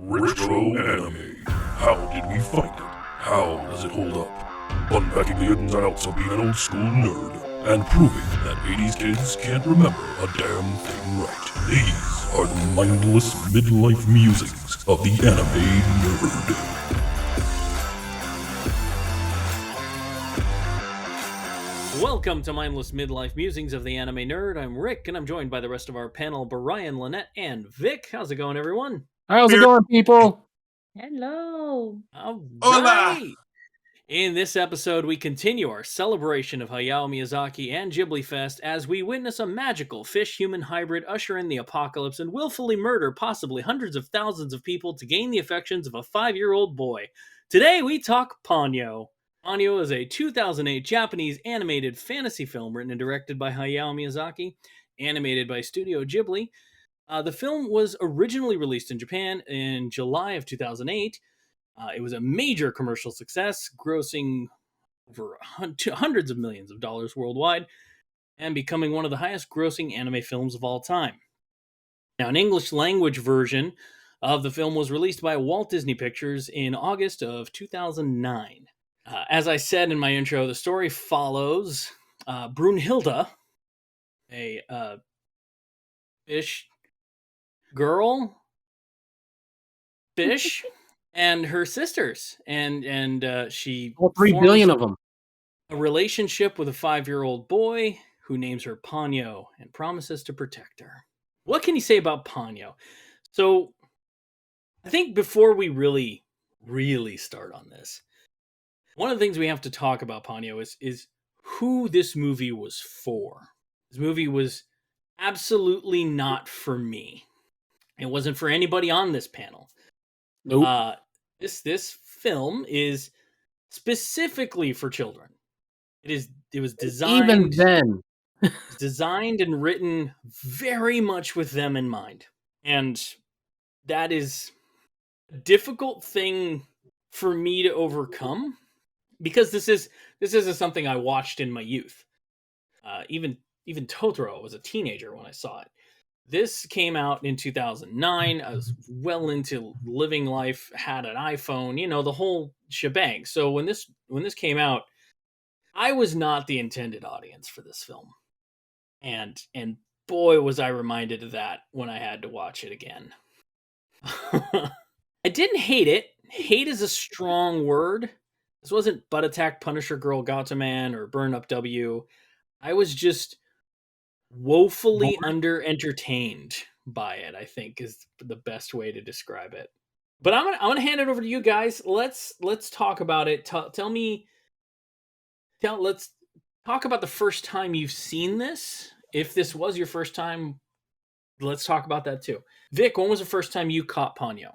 Retro anime. How did we find it? How does it hold up? Unpacking the ins and outs of being an old school nerd and proving that 80s kids can't remember a damn thing right. These are the mindless midlife musings of the anime nerd. Welcome to Mindless Midlife Musings of the Anime Nerd. I'm Rick, and I'm joined by the rest of our panel, Brian, Lynette, and Vic. How's it going, everyone? How's it going, people? Hello. All Hola. right. In this episode, we continue our celebration of Hayao Miyazaki and Ghiblifest as we witness a magical fish-human hybrid usher in the apocalypse and willfully murder possibly hundreds of thousands of people to gain the affections of a 5-year-old boy. Today, we talk Ponyo. Ponyo is a 2008 Japanese animated fantasy film written and directed by Hayao Miyazaki, animated by Studio Ghibli. The film was originally released in Japan in July of 2008. It was a major commercial success, grossing over hundreds of millions of dollars worldwide, and becoming one of the highest grossing anime films of all time. Now, an English language version of the film was released by Walt Disney Pictures in August of 2009. As I said in my intro, the story follows Brunhilde, a fish fish, and her sisters, and she All 3 billion of them. a relationship with a 5-year-old boy who names her Ponyo and promises to protect her. What can you say about Ponyo? So, I think before we really start on this, one of the things we have to talk about Ponyo is who this movie was for. This movie was absolutely not for me. It wasn't for anybody on this panel. Nope. This film is specifically for children. It was designed Even then. designed and written very much with them in mind. And that is a difficult thing for me to overcome because this isn't something I watched in my youth. Even Totoro was a teenager when I saw it. This came out in 2009. I was well into living life, had an iPhone, the whole shebang. So when this came out, I was not the intended audience for this film. And boy, was I reminded of that when I had to watch it again. I didn't hate it. Hate is a strong word. This wasn't Butt Attack Punisher Girl Gataman or Burn Up W. I was just woefully under-entertained by it, I think, is the best way to describe it. But I'm gonna hand it over to you guys. Let's talk about it. Let's talk about the first time you've seen this. If this was your first time, let's talk about that too. Vic, when was the first time you caught Ponyo?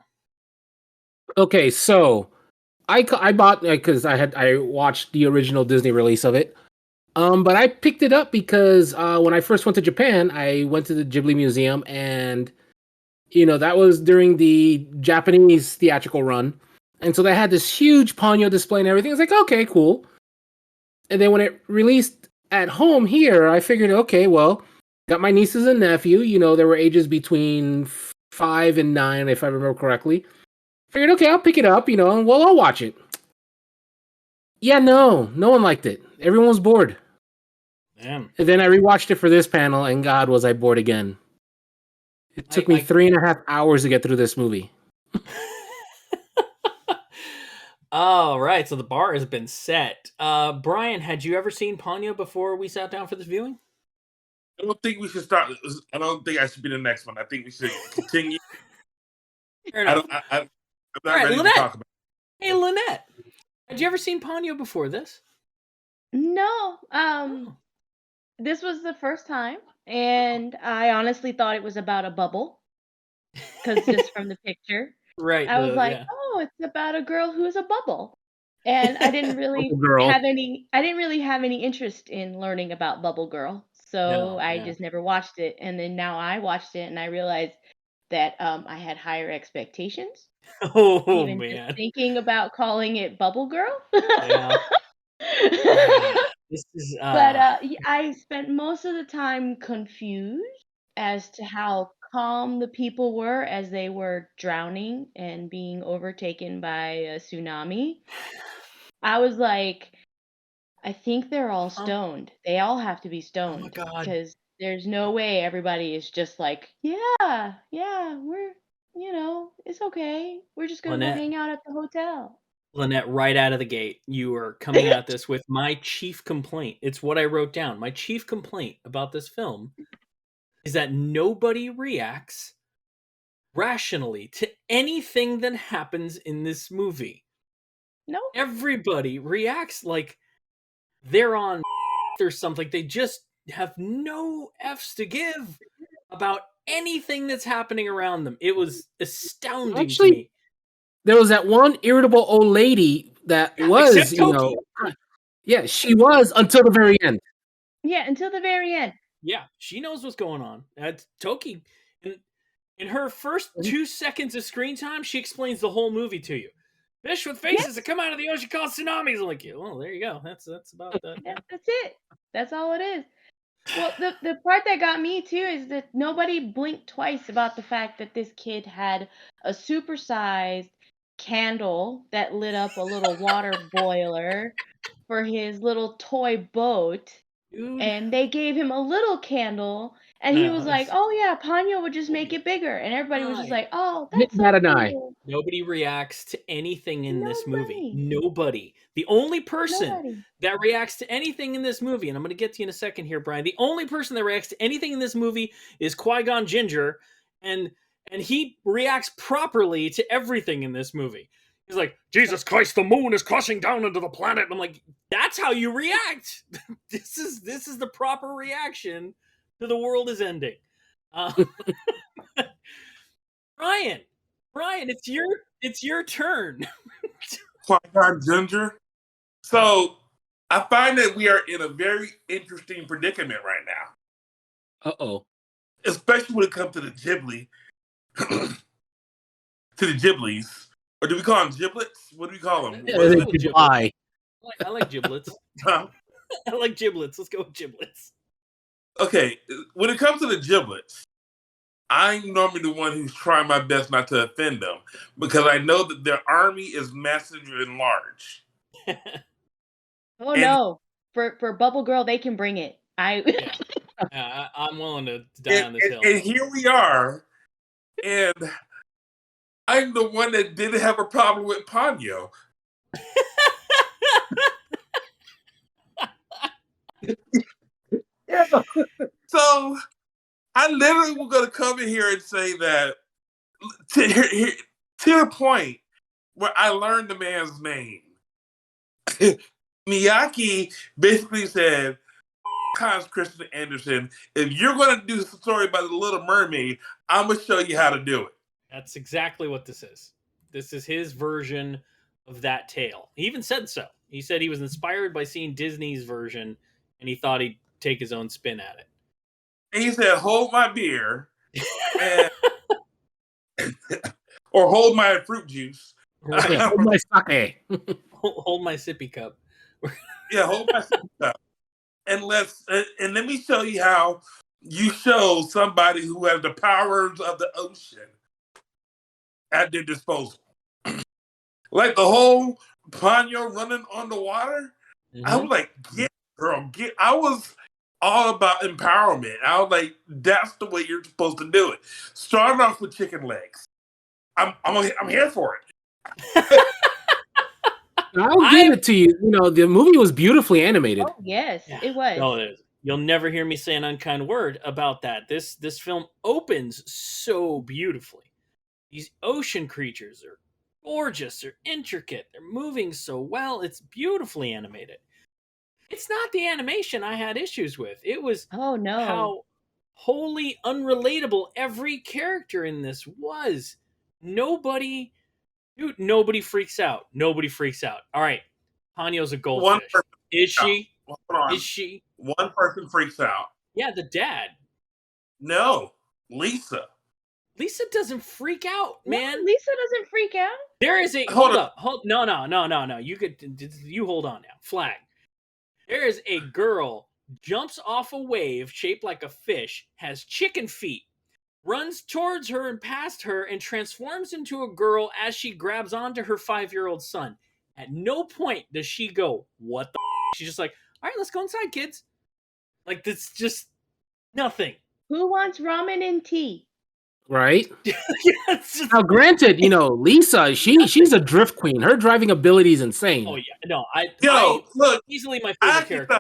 Okay, so I bought because I watched the original Disney release of it. But I picked it up because when I first went to Japan, I went to the Ghibli Museum, and that was during the Japanese theatrical run, and so they had this huge Ponyo display and everything. It's like, okay, cool. And then when it released at home here, I figured, okay, well, got my nieces and nephew. There were ages between 5 and 9, if I remember correctly. Figured, okay, I'll pick it up, and I'll watch it. Yeah, no one liked it. Everyone was bored. Damn. And then I rewatched it for this panel, and God, was I bored again. It took me 3.5 hours to get through this movie. All right, so the bar has been set. Brian, had you ever seen Ponyo before we sat down for this viewing? I don't think we should start. I don't think I should be the next one. I think we should continue. Fair enough. I'm not right, ready Lynette. to talk about it. Hey, Lynette, had you ever seen Ponyo before this? No. This was the first time, and I honestly thought it was about a bubble, because just from the picture, Right. I was like, yeah. oh, it's about a girl who's a bubble, and I didn't really Bubble Girl. have any interest in learning about Bubble Girl, so No, I yeah. just never watched it. And then now I watched it, and I realized that I had higher expectations. Oh, Even man. just thinking about calling it Bubble Girl. Yeah. This is But I spent most of the time confused as to how calm the people were as they were drowning and being overtaken by a tsunami, I was like, I think they're all stoned. They all have to be Oh my stoned god. because there's no way everybody is just like, yeah, we're, it's okay. We're just gonna go Lynette, hang out at the hotel. Lynette, right out of the gate, you are coming at this with my chief complaint. It's what I wrote down. My chief complaint about this film is that nobody reacts rationally to anything that happens in this movie. No, Everybody reacts like they're on or something. They just have no F's to give about anything that's happening around them. It was astounding to Actually, me. there was that one irritable old lady that was, Except Toki. yeah, she was until the very end. yeah, until the very end. Yeah, she knows what's going on. Toki, in her first 2 seconds of screen time, she explains the whole movie to you. Fish with faces that come out of the ocean called tsunamis. I'm like, well, there you go. That's about that. Yeah, that's it. That's all it is. Well, the part that got me too is that nobody blinked twice about the fact that this kid had a supersized candle that lit up a little water boiler for his little toy boat. Dude. And they gave him a little candle, and he was like, "Oh yeah, Ponyo would just make it bigger," and everybody was just like, "Oh, that's so Bat an eye. cool." Nobody reacts to anything in this movie. Nobody. Nobody. The only person Nobody. that reacts to anything in this movie, and I'm going to get to you in a second here, Brian. The only person that reacts to anything in this movie is Qui-Gon Ginger, and he reacts properly to everything in this movie. He's like, Jesus Christ, the moon is crushing down into the planet. And I'm like, that's how you react. This is the proper reaction to the world is ending. Brian, it's your turn. Qui-Gon Ginger. So I find that we are in a very interesting predicament right now, Uh-oh. especially when it comes to the Ghibli, to the Ghiblis. Or do we call them giblets? What do we call them? Yeah, What is they it? could lie. I like giblets. Huh? I like giblets. Let's go with giblets. Okay, when it comes to the giblets, I'm normally the one who's trying my best not to offend them because I know that their army is massive and large. Oh And- no, for Bubble Girl, they can bring it. I'm willing to die on this hill. And here we are, and I'm the one that didn't have a problem with Ponyo. So I literally was going to come in here and say that to the point where I learned the man's name. Miyake basically said, Hans Christian Andersen, if you're going to do a story about the Little Mermaid, I'm going to show you how to do it. That's exactly what this is. This is his version of that tale. He even said so. He said he was inspired by seeing Disney's version, and he thought he'd take his own spin at it. And he said, hold my beer, and, or hold my fruit juice. Yeah, hold my sake. Hold my sippy cup. Yeah, hold my cup. And let me show you how you show somebody who has the powers of the ocean at their disposal. Like the whole Ponyo running on the water. Mm-hmm. I was like, get, girl, get. I was all about empowerment. I was like, that's the way you're supposed to do it. Starting off with chicken legs. I'm here for it. I'll give it to you. You know, the movie was beautifully animated. Oh yes, it was. No, it is. You'll never hear me say an unkind word about that. This film opens so beautifully. These ocean creatures are gorgeous. They're intricate. They're moving so well. It's beautifully animated. It's not the animation I had issues with. It was how wholly unrelatable every character in this was. Nobody freaks out. Nobody freaks out. All right, Ponyo's a goldfish. Is she? Is she? One person freaks out. Yeah, the dad. No, Lisa. Lisa doesn't freak out, man. No, Lisa doesn't freak out. There is a hold up. No. You hold on now. Flag. There is a girl jumps off a wave shaped like a fish, has chicken feet, runs towards her and past her and transforms into a girl as she grabs onto her 5-year-old son. At no point does she go, what the f-? She's just like, all right, let's go inside, kids. Like, that's just nothing. Who wants ramen and tea? Right? Yeah, it's just, Now, granted, Lisa, she's a drift queen. Her driving ability is insane. oh, yeah. No, I Look, easily my I favorite actually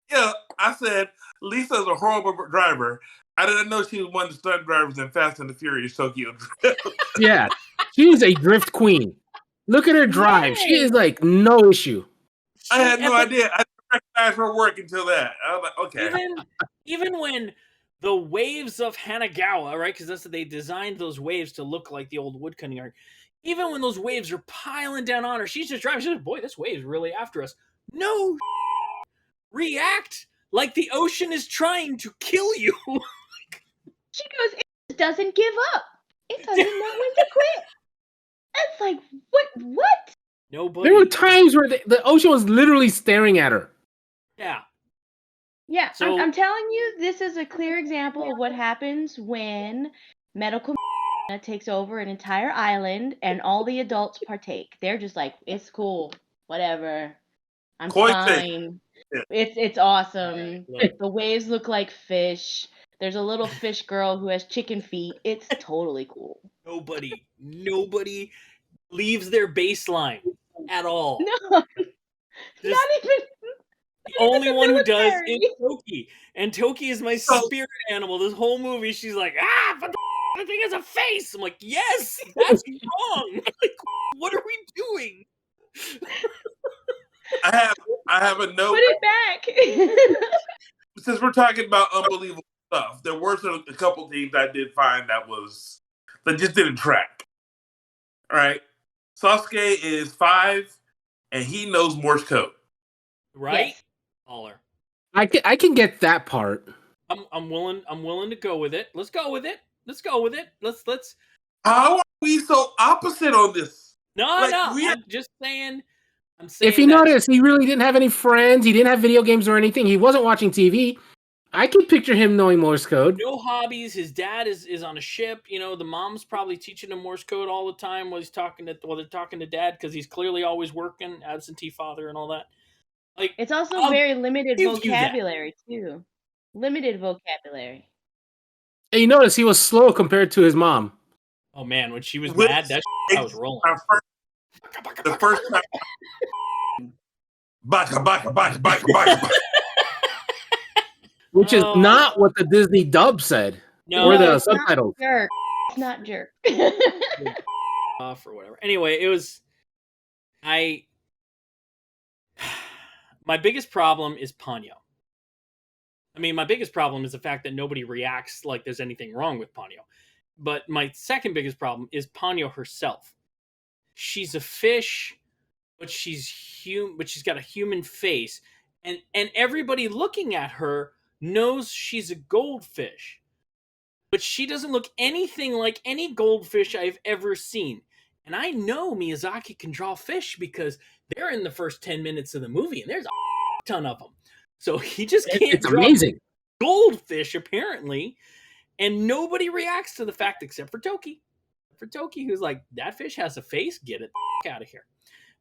character. I said Lisa's a horrible driver. I didn't know she was one of the stunt drivers in Fast and the Furious Tokyo Drift. Yeah, she's a drift queen. Look at her drive. She is like no issue. I had no idea. I didn't recognize her work until that. I was like, okay. Even when the waves of Hanagawa, right? Because they designed those waves to look like the old woodcutting art. Even when those waves are piling down on her, she's just driving. She's like, boy, this wave's really after us. No, react like the ocean is trying to kill you. She goes, it doesn't give up. It doesn't know when to quit. It's like, what? Nobody. There were times where the ocean was literally staring at her. Yeah. Yeah, So- I'm telling you, this is a clear example of what happens when medical takes over an entire island and all the adults partake. They're just like, it's cool, whatever. I'm Koi fine. Yeah. It's awesome. Look. The waves look like fish. There's a little fish girl who has chicken feet. It's totally cool. Nobody leaves their baseline at all. No, Just- not even. The only the one who does military. is Toki. And Toki is my spirit animal. This whole movie, she's like, but the thing has a face. I'm like, yes, that's wrong. Like, what are we doing? I have a note. Put it back. Since we're talking about unbelievable stuff, there were a couple things I did find that just didn't track. All right. Sasuke is 5 and he knows Morse code. Right? Yes. Baller. I can get that part. I'm willing to go with it. Let's go with it. Let's How are we so opposite on this? No. I'm just saying. I'm saying If you notice, he really didn't have any friends. He didn't have video games or anything. He wasn't watching TV. I can picture him knowing Morse code. no hobbies. His dad is on a ship. The mom's probably teaching him Morse code all the time while they're talking to dad because he's clearly always working, absentee father and all that. Like, It's also I'll very limited give you that. vocabulary too. Limited vocabulary. And you notice he was slow compared to his mom. oh man, when she was Which mad, I was rolling. The first time. Baka. Which is Oh. not what the Disney dub said. No, Or the it's not subtitles. jerk. It's not jerk. off or whatever. Anyway, it was my biggest problem is Ponyo. I mean, my biggest problem is the fact that nobody reacts like there's anything wrong with Ponyo. But my second biggest problem is Ponyo herself. She's a fish, but she's got a human face, and everybody looking at her knows she's a goldfish. But she doesn't look anything like any goldfish I've ever seen. And I know Miyazaki can draw fish because they're in the first 10 minutes of the movie, and there's a ton of them. So he just can't It's draw amazing. goldfish, apparently. And nobody reacts to the fact except for Toki. Who's like, that fish has a face, get it the out of here.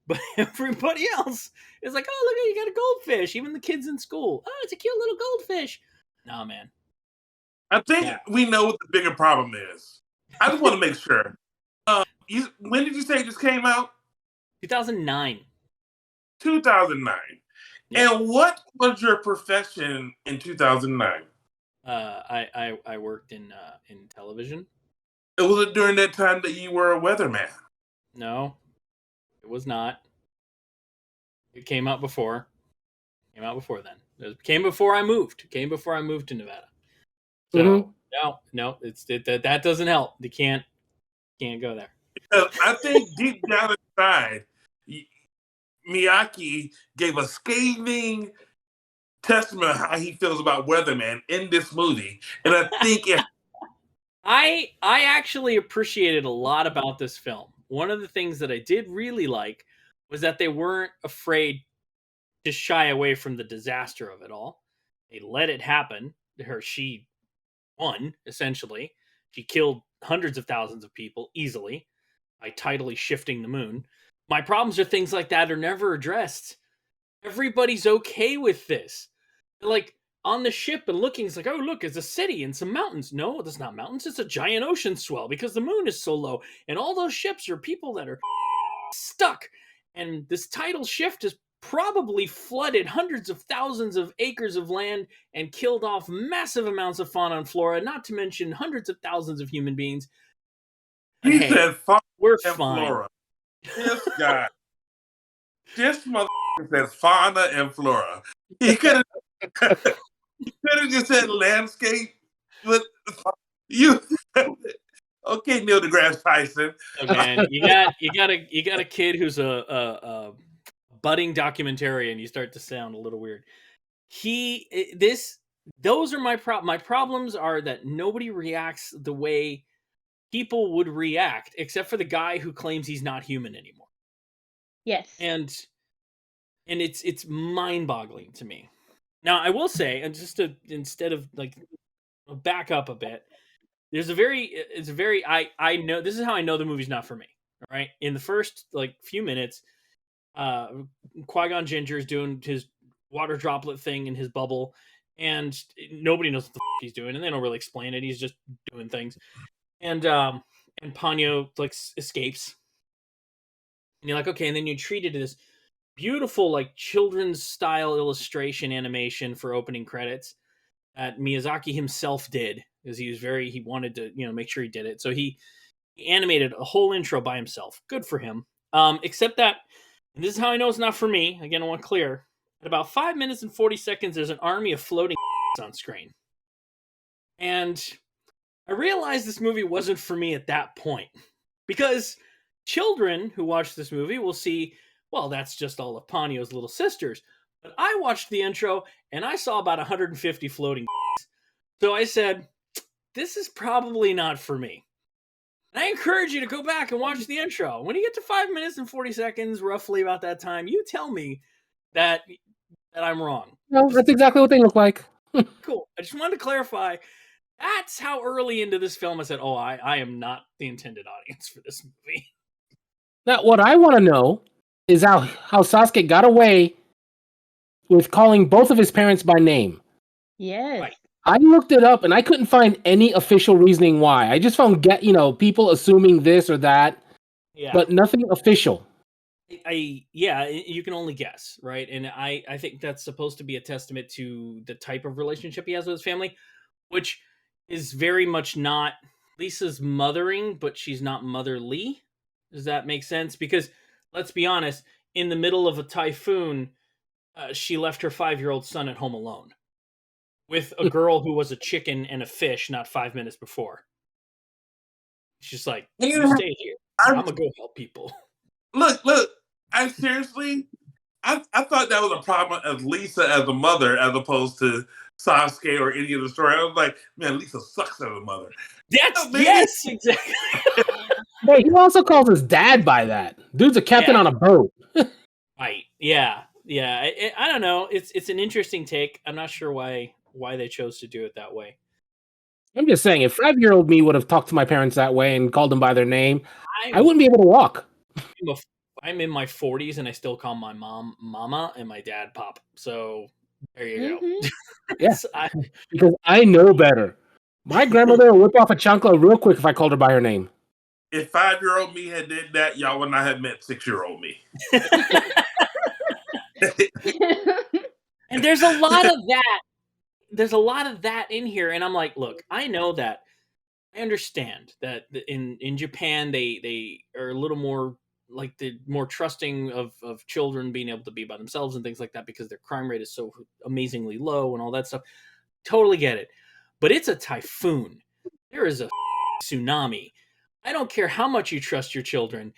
But everybody else is like, oh, look, you got a goldfish. Even the kids in school. Oh, it's a cute little goldfish. Nah, man. I think we know what the bigger problem is. I just want to make sure. When did you say this came out? 2009. 2009. Yeah. And what was your profession in 2009? I worked in television. Was it during that time that you were a weatherman? No, it was not. It came out before. Then. It came before I moved. To Nevada. So no, that doesn't help. They can't go there. Because I think deep down inside, Miyake gave a scathing testament of how he feels about weatherman in this movie, and I think I actually appreciated a lot about this film. One of the things that I did really like was that they weren't afraid to shy away from the disaster of it all. They let it happen. She won, essentially. She killed hundreds of thousands of people easily by tidally shifting the moon. My problems are things like that are never addressed. Everybody's okay with this. Like on the ship and looking, it's like, oh, look, it's a city and some mountains. No, it's not mountains. It's a giant ocean swell because the moon is so low. And all those ships are people that are stuck. And this tidal shift has probably flooded hundreds of thousands of acres of land and killed off massive amounts of fauna and flora, not to mention hundreds of thousands of human beings. He Hey, said fauna we're and fine. flora. This guy. This motherfucker said fauna and flora. He could have just said landscape. But you okay, Neil deGrasse Tyson. Oh, man, you got a kid who's a budding documentarian. You start to sound a little weird. Those are my problems are that nobody reacts the way people would react, except for the guy who claims he's not human anymore. Yes. And it's mind-boggling to me. Now, I will say, and just to instead of like back up a bit, I know this is how I know the movie's not for me. All right, in the first like few minutes, Qui-Gon Jinn is doing his water droplet thing in his bubble, and nobody knows what the f- he's doing, and they don't really explain it. He's just doing things, and Ponyo like escapes, and you're like, okay, and then you treat it as beautiful like children's style illustration animation for opening credits that Miyazaki himself did because he wanted to make sure he did it, so he animated a whole intro by himself. Good for him. Except that, and this is how I know it's not for me. Again, I want to clear. At about 5 minutes and 40 seconds, there's an army of floating on screen. And I realized this movie wasn't for me at that point. Because children who watch this movie will see, well, that's just all of Ponyo's little sisters. But I watched the intro, and I saw about 150 floating. So I said, this is probably not for me. I encourage you to go back and watch the intro. When you get to 5 minutes and 40 seconds, roughly about that time, you tell me that I'm wrong. No, that's exactly what they look like. Cool. I just wanted to clarify. That's how early into this film I said, oh, I am not the intended audience for this movie. Now, what I want to know is how Sasuke got away with calling both of his parents by name. Yes. Right. I looked it up and I couldn't find any official reasoning why. I just found people assuming this or that, but nothing official. You can only guess, right? And I think that's supposed to be a testament to the type of relationship he has with his family, which is very much not Lisa's mothering, but she's not motherly. Does that make sense? Because let's be honest, in the middle of a typhoon, she left her 5-year-old son at home alone with a girl who was a chicken and a fish not 5 minutes before. She's just like, you stay here. I'm going to go help people. Look, I seriously, I thought that was a problem of Lisa as a mother as opposed to Sasuke or any of the story. I was like, man, Lisa sucks as a mother. Yes, exactly. But he also calls his dad by that. Dude's a captain on a boat. Right. Yeah. I don't know. It's an interesting take. I'm not sure why they chose to do it that way. I'm just saying, if 5-year-old me would have talked to my parents that way and called them by their name, I wouldn't be able to walk. I'm in my 40s and I still call my mom Mama and my dad Pop. So there you go. Yes, because I know better. My grandmother will whip off a chancla real quick if I called her by her name. If 5-year-old me had did that, y'all would not have met 6-year-old me. And there's a lot of that. There's a lot of that in here, and I'm like, look, I know that. I understand that in Japan they are a little more like the more trusting of children being able to be by themselves and things like that because their crime rate is so amazingly low and all that stuff. Totally get it. But it's a typhoon. There is a tsunami. I don't care how much you trust your children.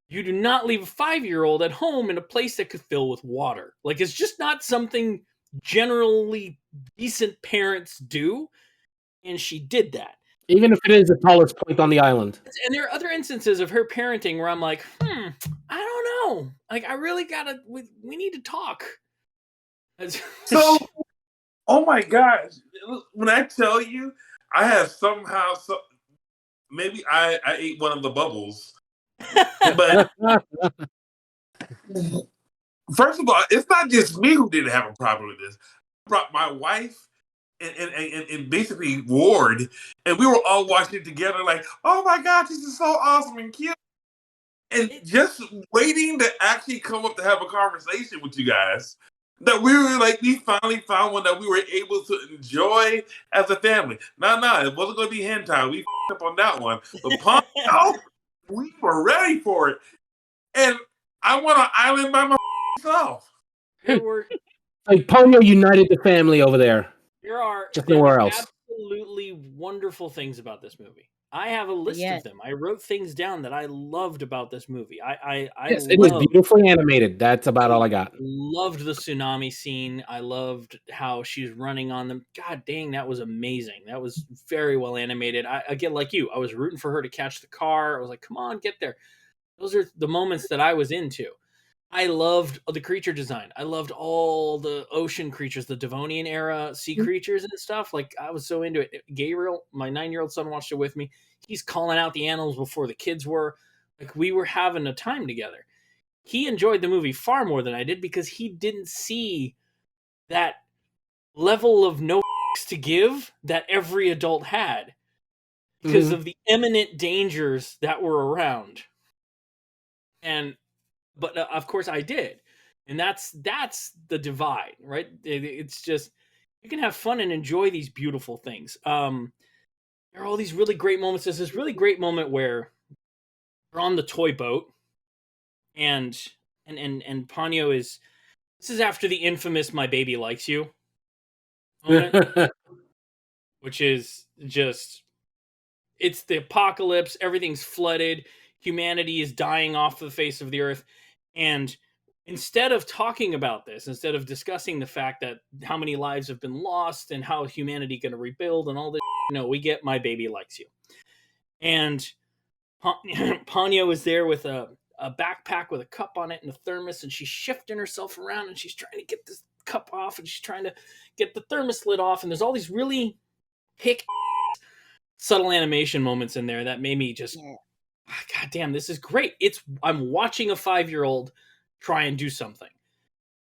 You do not leave a 5-year-old at home in a place that could fill with water. Like, it's just not something generally decent parents do. And she did that. Even if it is the tallest point on the island. And there are other instances of her parenting where I'm like, I don't know. Like, I really we need to talk. So, oh my gosh. When I tell you, I have somehow maybe I ate one of the bubbles. But first of all, it's not just me who didn't have a problem with this. I brought my wife and basically Ward, and we were all watching it together like, oh my God, this is so awesome and cute. And just waiting to actually come up to have a conversation with you guys, that we were like, we finally found one that we were able to enjoy as a family. No, it wasn't going to be hentai. We up on that one. But Ponyo, we were ready for it. And I went on an island by myself. There were Like Ponyo united the family over there. there are Just nowhere are else. absolutely wonderful things about this movie. I have a list of them. I wrote things down that I loved about this movie. Yes, it was beautifully animated. That's about all I got. Loved the tsunami scene. I loved how she's running on them. God dang, that was amazing. That was very well animated. Again, like you, I was rooting for her to catch the car. I was like, come on, get there. Those are the moments that I was into. I loved the creature design. I loved all the ocean creatures, the Devonian era sea creatures and stuff. Like, I was so into it. Gabriel, my 9-year-old son, watched it with me. He's calling out the animals before the kids were. Like, we were having a time together. He enjoyed the movie far more than I did because he didn't see that level of no to give that every adult had because of the imminent dangers that were around. But of course I did. And that's the divide, right? It's just, you can have fun and enjoy these beautiful things. There are all these really great moments. There's this really great moment where we're on the toy boat and Ponyo this is after the infamous "My baby likes you" moment, which is just, it's the apocalypse. Everything's flooded. Humanity is dying off the face of the earth. And instead of talking about this, instead of discussing the fact that how many lives have been lost and how humanity going to rebuild and all this, we get "My baby likes you." And Ponyo is there with a backpack with a cup on it and a thermos, and she's shifting herself around and she's trying to get this cup off and she's trying to get the thermos lid off. And there's all these really subtle animation moments in there that made me just, God damn, this is great. I'm watching a 5-year-old try and do something.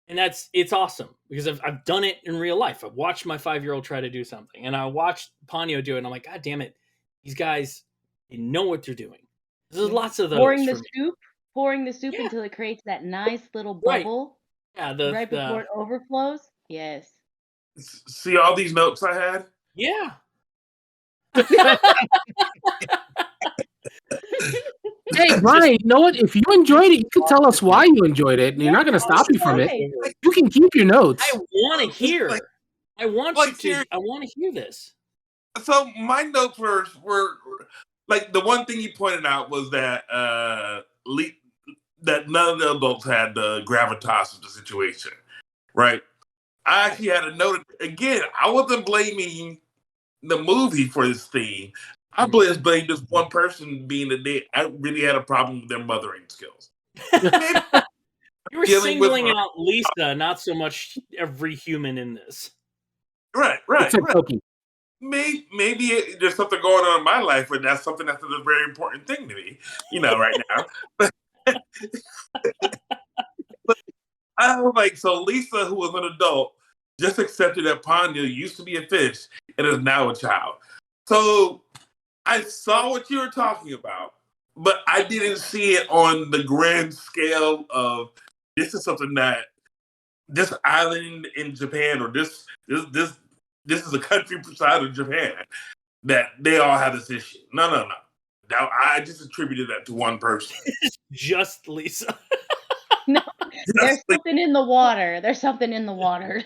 And it's awesome because I've done it in real life. I've watched my 5-year-old try to do something, and I watched Ponyo do it, and I'm like, God damn it. These guys, they know what they're doing. There's lots of those. Pouring the soup until it creates that nice little bubble. Right. Right before it overflows. Yes. See all these notes I had? Yeah. Hey, Brian, you know what? If you enjoyed it, you can tell us why you enjoyed it, and you're not going to stop you from it. You can keep your notes. I want to hear. I want to hear this. So my notes were like, the one thing you pointed out was that that none of the adults had the gravitas of the situation, right? I actually had a note. Again, I wasn't blaming the movie for this theme. I blamed this one person being that I really had a problem with their mothering skills. You were singling out Lisa, not so much every human in this. Right. Maybe there's something going on in my life where that's something that's a very important thing to me, right now. But I was like, so Lisa, who was an adult, just accepted that Ponyo used to be a fish and is now a child. So I saw what you were talking about, but I didn't see it on the grand scale of this is something that this island in Japan, or this is a country beside of Japan, that they all have this issue. No. I just attributed that to one person. Just Lisa. No, there's something in the water. There's something in the water.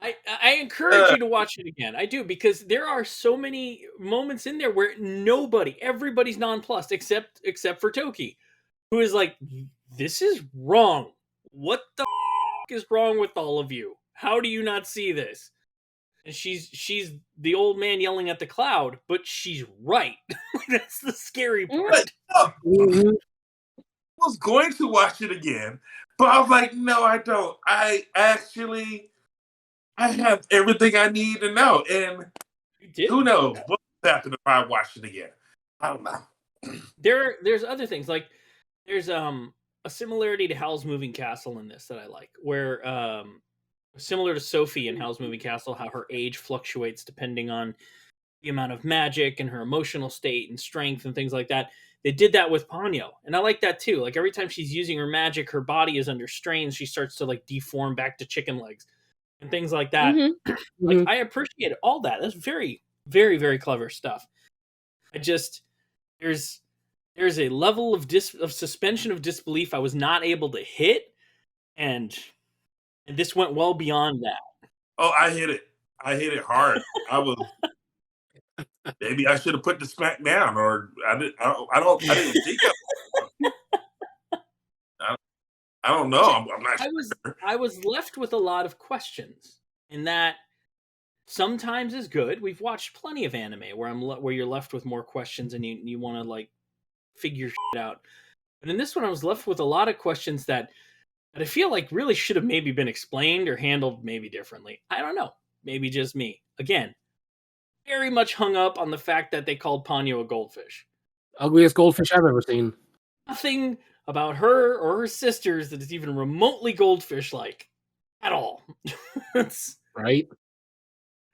I encourage you to watch it again. I do, because there are so many moments in there where everybody's nonplussed except for Toki, who is like, this is wrong. What the is wrong with all of you? How do you not see this? And she's the old man yelling at the cloud, but she's right. That's the scary part. I was going to watch it again, but I was like, no, I don't. I have everything I need to know. And did. Who knows what happened if I watched it again? I don't know. There's other things like there's a similarity to Howl's Moving Castle in this that I like, where similar to Sophie in Howl's Moving Castle, how her age fluctuates depending on the amount of magic and her emotional state and strength and things like that. They did that with Ponyo, and I like that too. Like every time she's using her magic, her body is under strain. She starts to like deform back to chicken legs and things like that. Like I appreciate all that. That's very, very, very clever stuff. I just there's a level of suspension of disbelief I was not able to hit, and this went well beyond that. Oh, I hit it. I hit it hard. I was. Maybe I should have put the smack down, or I didn't think of it. I don't know. I'm not sure. I was left with a lot of questions, and that sometimes is good. We've watched plenty of anime where you're left with more questions and you want to like figure shit out. But in this one, I was left with a lot of questions that I feel like really should have maybe been explained or handled maybe differently. I don't know. Maybe just me. Again, very much hung up on the fact that they called Ponyo a goldfish. Ugliest goldfish I've ever seen. Nothing about her or her sisters that is even remotely goldfish-like at all. Right?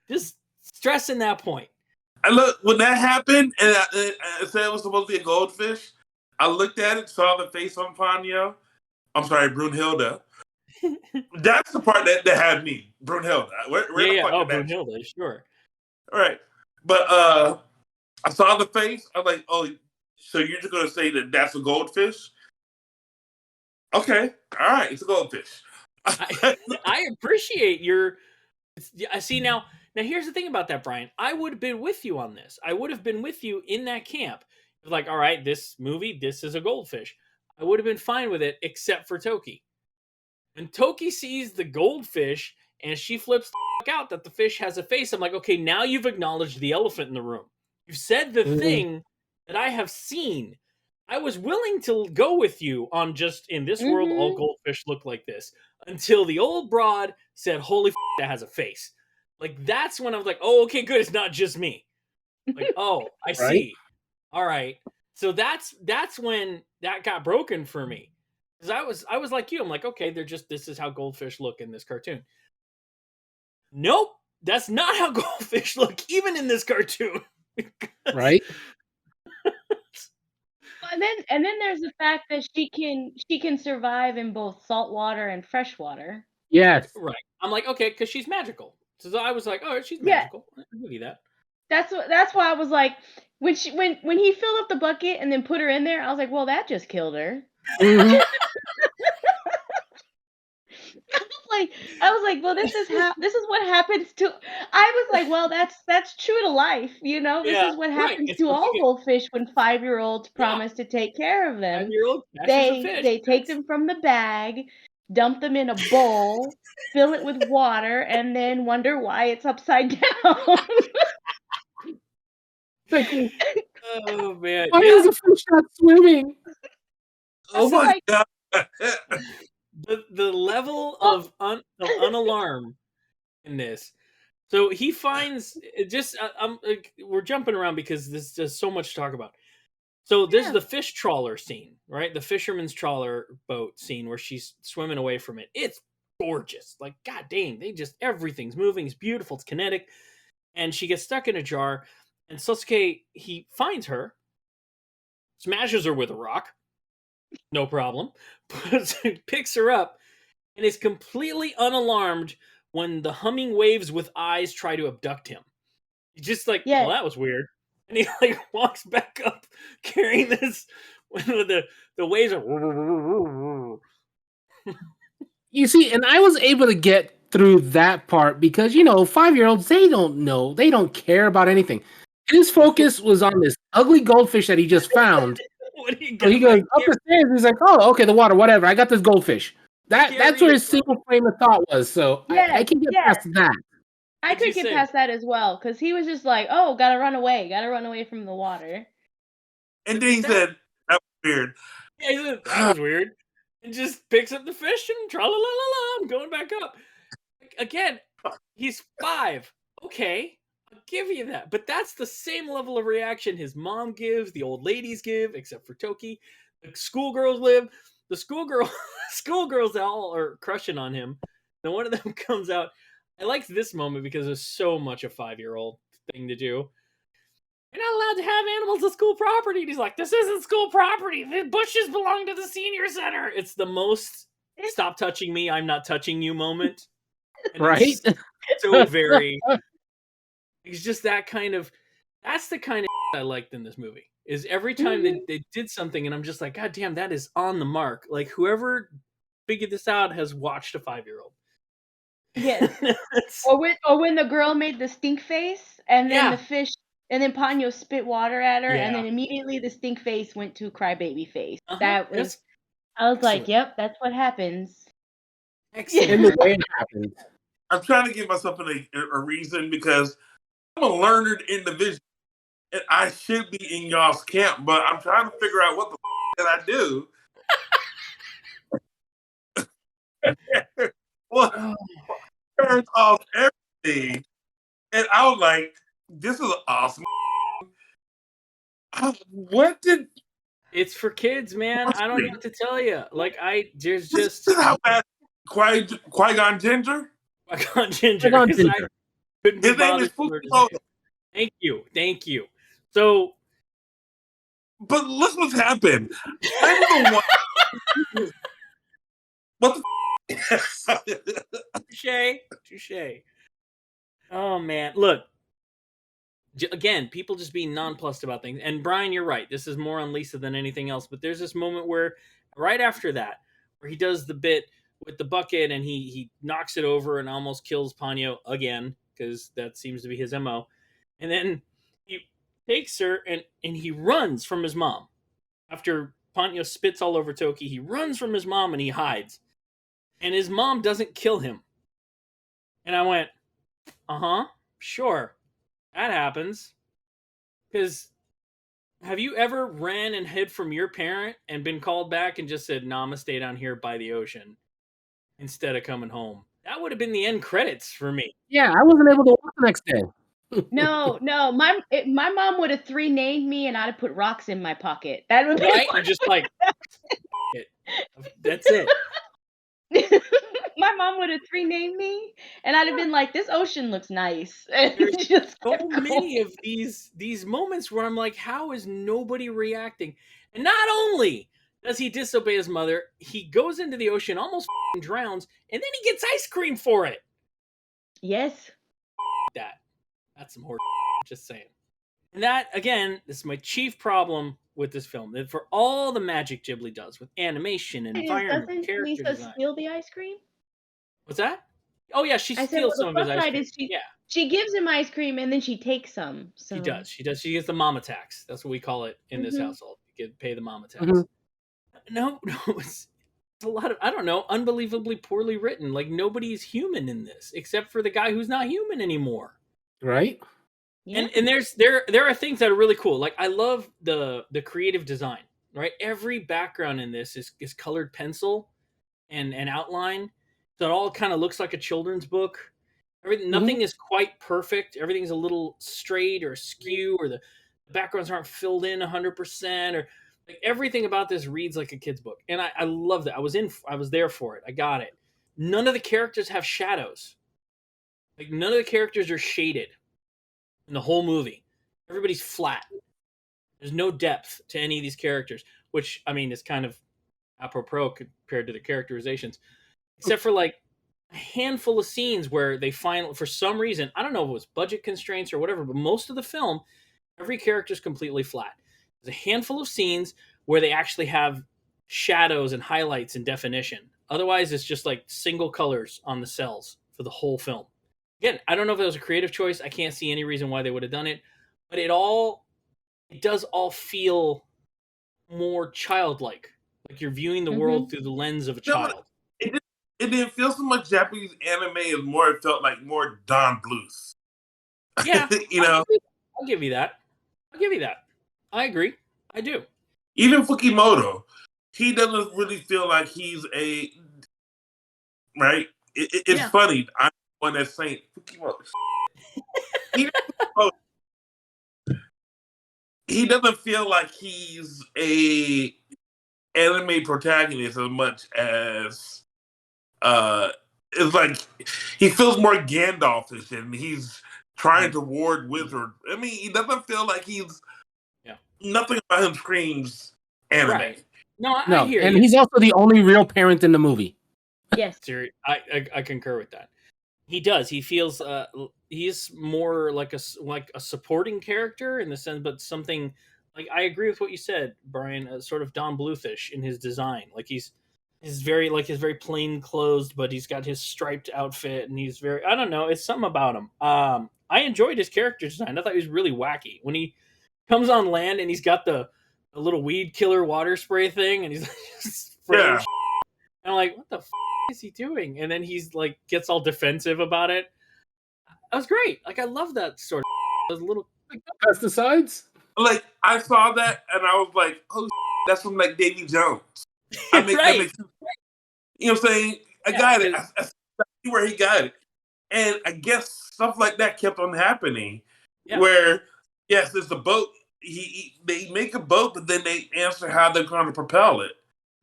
Just stressing that point. I look when that happened, and I said it was supposed to be a goldfish. I looked at it, saw the face on Ponyo. I'm sorry, Brunhilde. That's the part that had me, Brunhilde. Brunhilde, sure. All right, but I saw the face. I'm like, oh, so you're just gonna say that that's a goldfish? Okay, all right, it's a goldfish. I appreciate your. I see now. Now here's the thing about that, Brian. I would have been with you on this. I would have been with you in that camp. Like, all right, this movie, this is a goldfish. I would have been fine with it, except for Toki. When Toki sees the goldfish and she flips the fuck out that the fish has a face, I'm like, okay, now you've acknowledged the elephant in the room. You've said the thing that I have seen. I was willing to go with you on just in this world, all goldfish look like this, until the old broad said, holy f***, that has a face. Like, that's when I was like, oh, okay, good. It's not just me. Like, oh, I see. All right. So that's when that got broken for me. Because I was like you. I'm like, okay, this is how goldfish look in this cartoon. Nope. That's not how goldfish look, even in this cartoon. Right? And then there's the fact that she can survive in both saltwater and freshwater. Yes. Right. I'm like, okay, because she's magical. So I was like, oh, she's magical. I'll give you that. That's why I was like, when he filled up the bucket and then put her in there, I was like, well, that just killed her. I was like, well, this is what happens to. I was like, well, that's true to life, you know. This is what happens to all goldfish when 5-year-olds promise to take care of them. 5-year-old They take them from the bag, dump them in a bowl, fill it with water, and then wonder why it's upside down. Oh man! Why is the fish not swimming? Oh my god! The level of unalarm in this. So he finds we're jumping around because there's just so much to talk about. So there's the fish trawler scene, right? The fisherman's trawler boat scene where she's swimming away from it. It's gorgeous. Like, god dang, everything's moving. It's beautiful. It's kinetic. And she gets stuck in a jar. And Sosuke, he finds her, smashes her with a rock. No problem. Picks her up and is completely unalarmed when the humming waves with eyes try to abduct him. He's just like, well, that was weird. And he like walks back up carrying this when the waves are. You see, and I was able to get through that part because, 5-year-olds, they don't know. They don't care about anything. His focus was on this ugly goldfish that he just found. What do you so he goes up the stairs. He's like, "Oh, okay, the water, whatever. I got this goldfish." That's where his single frame of thought was. So I can get past that. I could get past that as well because he was just like, "Oh, gotta run away from the water." And then he said, "That was weird." Yeah, he said, that was weird, and just picks up the fish and tra la la la la. I'm going back up again. He's 5. Okay, I'll give you that. But that's the same level of reaction his mom gives, the old ladies give, except for Toki. The schoolgirls live. The schoolgirls all are crushing on him. Then one of them comes out. I liked this moment because it's so much a 5-year-old thing to do. You're not allowed to have animals at school property. And he's like, this isn't school property. The bushes belong to the senior center. It's the most stop touching me, I'm not touching you moment. And Right? so very... It's just that kind of... That's the kind of I liked in this movie. Is every time they did something and I'm just like, God damn, that is on the mark. Like, whoever figured this out has watched a 5-year-old. Yes. or when the girl made the stink face and then the fish... And then Ponyo spit water at her, and then immediately the stink face went to crybaby face. That was... I was like, yep, that's what happens. Excellent. In the way it happened. I'm trying to give myself a reason because I'm a learned individual and I should be in y'all's camp, but I'm trying to figure out what the can I do. Well, turns off everything, and I was like, "This is awesome." What did? It's for kids, man. I don't know what to tell you. Like, there's just... This is how bad Qui-Gon Ginger? Qui-Gon Ginger. Qui-Gon Ginger. His name is Fukimoto. Thank you. So... But look what's happened. I'm the one... What the... Touche. Oh, man. Look. Again, people just being nonplussed about things. And Brian, you're right. This is more on Lisa than anything else. But there's this moment where, right after that, where he does the bit with the bucket and he knocks it over and almost kills Ponyo again, because that seems to be his MO. And then he takes her and he runs from his mom. After Ponyo spits all over Toki, he runs from his mom and he hides. And his mom doesn't kill him. And I went, sure. That happens. Because have you ever ran and hid from your parent and been called back and just said, nah, I'm going to stay down here by the ocean instead of coming home? That would have been the end credits for me. Yeah, I wasn't able to walk the next day. No. My mom would have 3-named me and I'd have put rocks in my pocket. That would be right. You're just like, that's it. My mom would have 3-named me, and I'd have been like, "This ocean looks nice." There's just so many of these moments where I'm like, how is nobody reacting? And not only does he disobey his mother, he goes into the ocean, almost drowns, and then he gets ice cream for it. Yes. That's some horse. Just saying. And that, again, this is my chief problem with this film. That for all the magic Ghibli does with animation, environment, doesn't character Lisa design. steal the ice cream? What's that? Oh yeah, she steals some of his ice cream. She gives him ice cream and then she takes some. So. She does. She gets the mama tax. That's what we call it in this household. You pay the mama tax. No, it's a lot of, I don't know, unbelievably poorly written. Like, nobody's human in this except for the guy who's not human anymore. Right? Yeah. And there are things that are really cool. Like, I love the creative design, right? Every background in this is colored pencil and outline. So it all kind of looks like a children's book. Nothing is quite perfect. Everything's a little straight or askew, or the backgrounds aren't filled in 100%, or like everything about this reads like a kid's book. And I love that. I was there for it. I got it. None of the characters have shadows. Like, none of the characters are shaded in the whole movie. Everybody's flat. There's no depth to any of these characters, which, I mean, is kind of apropos compared to the characterizations, except for like a handful of scenes where they find, for some reason, I don't know if it was budget constraints or whatever, but most of the film, every character is completely flat. There's a handful of scenes where they actually have shadows and highlights and definition. Otherwise, it's just like single colors on the cells for the whole film. Again, I don't know if it was a creative choice. I can't see any reason why they would have done it, but it does all feel more childlike. Like you're viewing the world through the lens of a child. It didn't feel so much Japanese anime as more. It felt like more Don Bluth. Yeah, you know. I'll give you that. I agree. I do. Even Fukimoto, he doesn't really feel like he's a right. It's funny. I'm the one that's saying Fukimoto. he doesn't he doesn't feel like he's a anime protagonist as much as it's like he feels more Gandalfish and he's trying to ward wizard. I mean, he doesn't feel like he's nothing about him screams anime. Right. No, I hear and you. he's also the only real parent in the movie. Yes. I concur with that. He does. He feels he's more like a supporting character in the sense, but something like I agree with what you said, Brian. Sort of Don Bluethish in his design. Like he's very plain clothes, but he's got his striped outfit, and he's very I don't know. It's something about him. I enjoyed his character design. I thought he was really wacky when he comes on land and he's got the little weed killer water spray thing, and he's like spraying. Yeah. And I'm like, what the is he doing? And then he's like gets all defensive about it. That was great. Like I love that sort of. It was a little Pesticides? Like I saw that and I was like, oh, that's from like Davy Jones. That makes sense. You know what I'm saying? I got it. I see where he got it. And I guess stuff like that kept on happening. Yeah. Where, yes, there's a boat. They make a boat, but then they answer how they're going to propel it.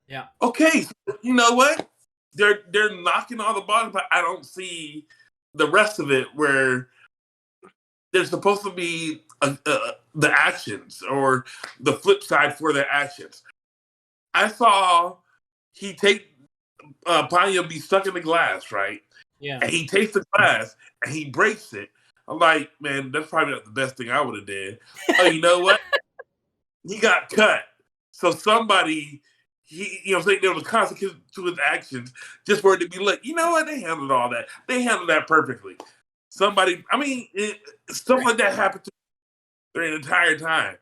Yeah. Okay, so you know what? They're knocking all the bottom, but I don't see the rest of it where there's supposed to be the actions or the flip side for their actions. I saw he take Ponyo be stuck in the glass, right? Yeah. And he takes the glass and he breaks it. I'm like, man, that's probably not the best thing I would have did. Oh, you know what? He got cut. So somebody, there was a consequence to his actions just for it to be like, you know what? They handled all that. They handled that perfectly. Somebody, stuff like that happened to me the entire time.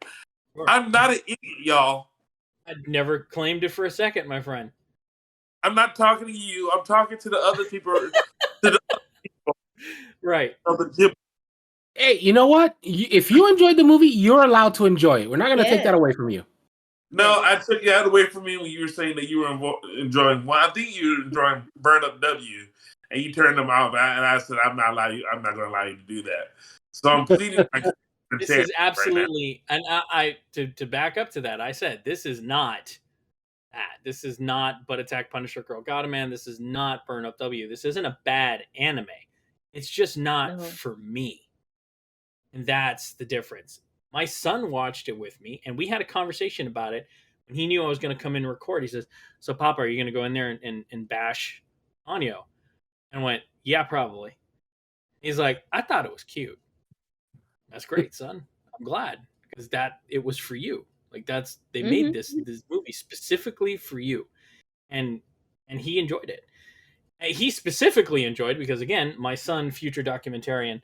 Sure. I'm not an idiot, y'all. I never claimed it for a second, my friend. I'm not talking to you. I'm talking to the other people. Right. Hey, you know what? If you enjoyed the movie, you're allowed to enjoy it. We're not going to take that away from you. No, I took that away from you when you were saying that you were enjoying. Well, I think you were enjoying Burn Up W, and you turned them off. And I said, I'm not going to allow you to do that. So I'm pleading. This is absolutely, right, and I to back up to that, I said this is not that. This is not Butt Attack Punisher Girl Gotta Man. This is not Burn Up W. This isn't a bad anime. It's just not for me. And that's the difference. My son watched it with me, and we had a conversation about it. When he knew I was going to come in and record, he says, so, Papa, are you going to go in there and bash Ponyo? And I went, yeah, probably. He's like, I thought it was cute. That's great, son. I'm glad, because it was for you. Like, they made this movie specifically for you. And he enjoyed it. He specifically enjoyed, because, again, my son, future documentarian,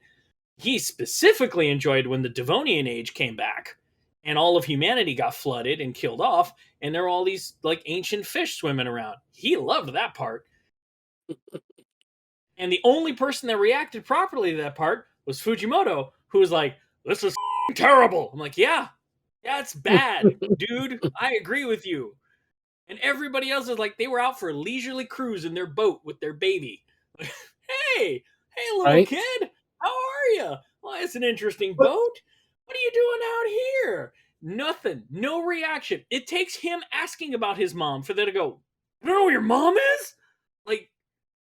he specifically enjoyed when the Devonian Age came back and all of humanity got flooded and killed off, and there were all these like ancient fish swimming around. He loved that part. And the only person that reacted properly to that part was Fujimoto, who was like, this is terrible. I'm like, yeah, it's bad, dude. I agree with you. And everybody else is like, they were out for a leisurely cruise in their boat with their baby. Hey, little kid. How are you? Well, it's an interesting boat. What are you doing out here? Nothing. No reaction. It takes him asking about his mom for them to go, you don't know where your mom is? Like,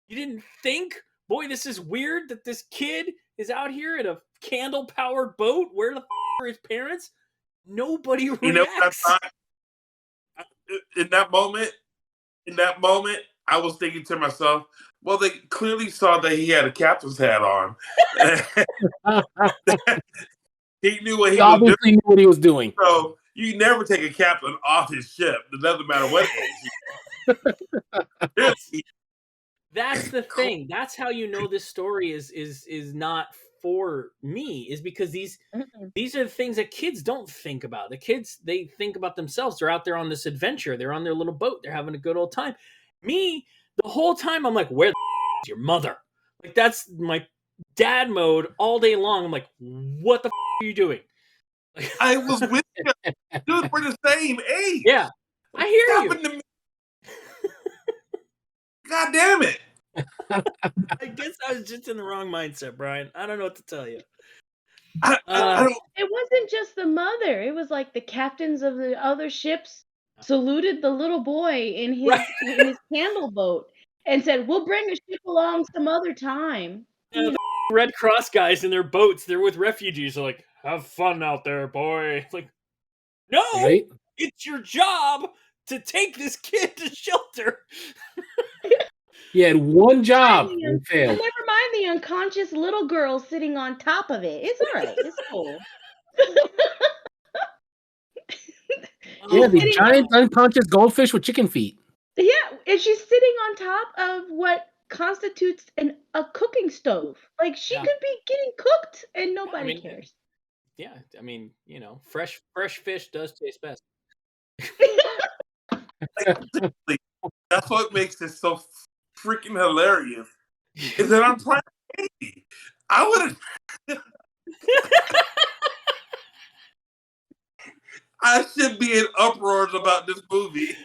you didn't think, boy, this is weird that this kid is out here in a candle-powered boat. Where the are his parents? Nobody reacts. You know what I thought? In that moment, I was thinking to myself, well, they clearly saw that he had a captain's hat on. He knew what he obviously knew what he was doing. So you never take a captain off his ship. It doesn't matter what it is. That's the thing. That's how you know this story is not for me, is because these are the things that kids don't think about. The kids, they think about themselves. They're out there on this adventure. They're on their little boat. They're having a good old time. Me, the whole time, I'm like, where the is your mother? Like, that's my dad mode all day long. I'm like, what the are you doing? Like, I was with you. Dude, we're the same age. Yeah, I hear you. To me. God damn it. I guess I was just in the wrong mindset, Brian. I don't know what to tell you. I don't. It wasn't just the mother. It was like the captains of the other ships saluted the little boy in his candle boat and said, "We'll bring a ship along some other time." The Red Cross guys in their boats, they're with refugees. They're like, "Have fun out there, boy." It's like, no, Right? it's your job to take this kid to shelter. He had one job And and failed. never mind the unconscious little girl sitting on top of it. It's all right. It's cool. Yeah, the sitting giant unconscious goldfish with chicken feet. Yeah, and she's sitting on top of what constitutes a cooking stove. Like she Yeah. could be getting cooked and nobody mean, cares. Yeah, I mean, you know, fresh fish does taste best. Like, that's what makes it so freaking hilarious. Is that I'm playing baby. I would have. I should be in uproars about this movie.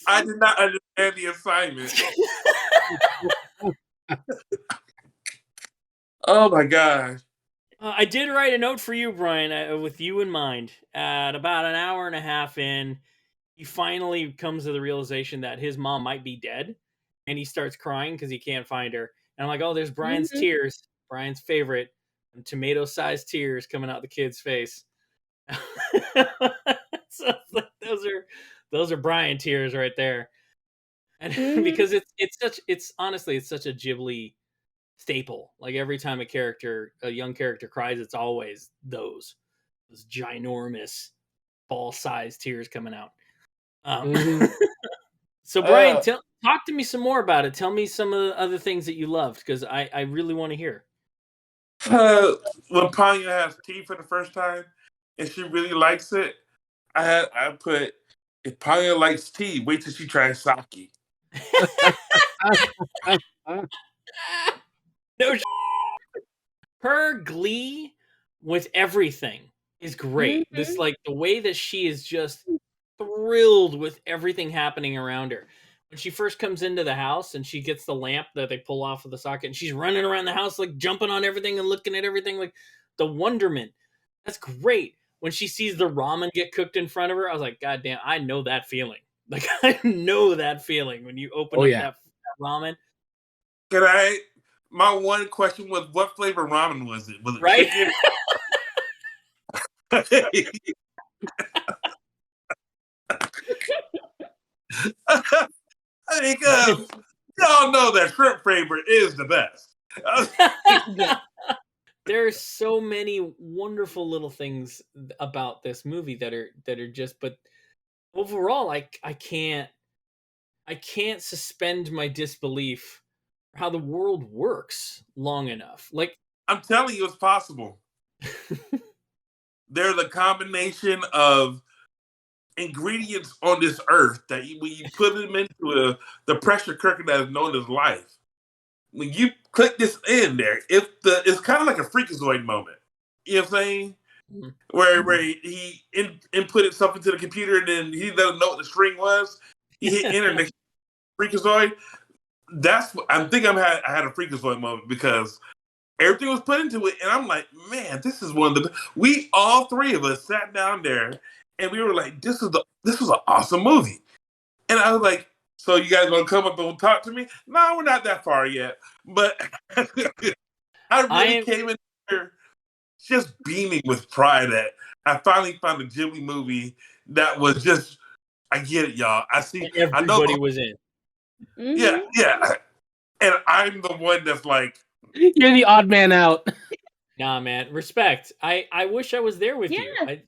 I did not understand the assignment. Oh my gosh. I did write a note for you, Brian, with you in mind. At about an hour and a half in, he finally comes to the realization that his mom might be dead, and he starts crying because he can't find her. And I'm like, oh, there's Brian's tears, Brian's favorite, tomato-sized tears coming out the kid's face. So like, those are Brian tears right there, and because it's honestly it's such a Ghibli staple. Like every time a young character cries, it's always those ginormous ball-sized tears coming out. So Brian, talk to me some more about it. Tell me some of the other things that you loved, because I really want to hear. When Ponyo has tea for the first time and she really likes it, I put, if Ponyo likes tea, wait till she tries sake. No, her glee with everything is great. This, like, the way that she is just thrilled with everything happening around her. When she first comes into the house and she gets the lamp that they pull off of the socket, and she's running around the house, like jumping on everything and looking at everything, like the wonderment. That's great. When she sees the ramen get cooked in front of her, I was like, God damn, I know that feeling. Like, I know that feeling when you open up that ramen. My one question was, what flavor ramen was it? Was it right? chicken? I think y'all know that shrimp flavor is the best. There's so many wonderful little things about this movie that are just, but overall, I can't suspend my disbelief how the world works long enough. Like, I'm telling you, it's possible. There's a combination of ingredients on this earth that when you put them into the pressure cooker that is known as life, when you click this in there, it's kind of like a freakazoid moment. You know what I'm saying? Where he inputted something to the computer and then he doesn't know what the string was. He hit enter and freakazoid. I think I had a freakazoid moment because everything was put into it, and I'm like, man, this is one of the. We all three of us sat down there, and we were like, this was an awesome movie, and I was like, so you guys gonna come up and talk to me? No, we're not that far yet, but I really came in here just beaming with pride that I finally found a Ghibli movie that was just. I get it, y'all. I see. Everybody was in. Yeah, and I'm the one that's like, you're the odd man out. Nah, man, respect. I wish I was there with you. I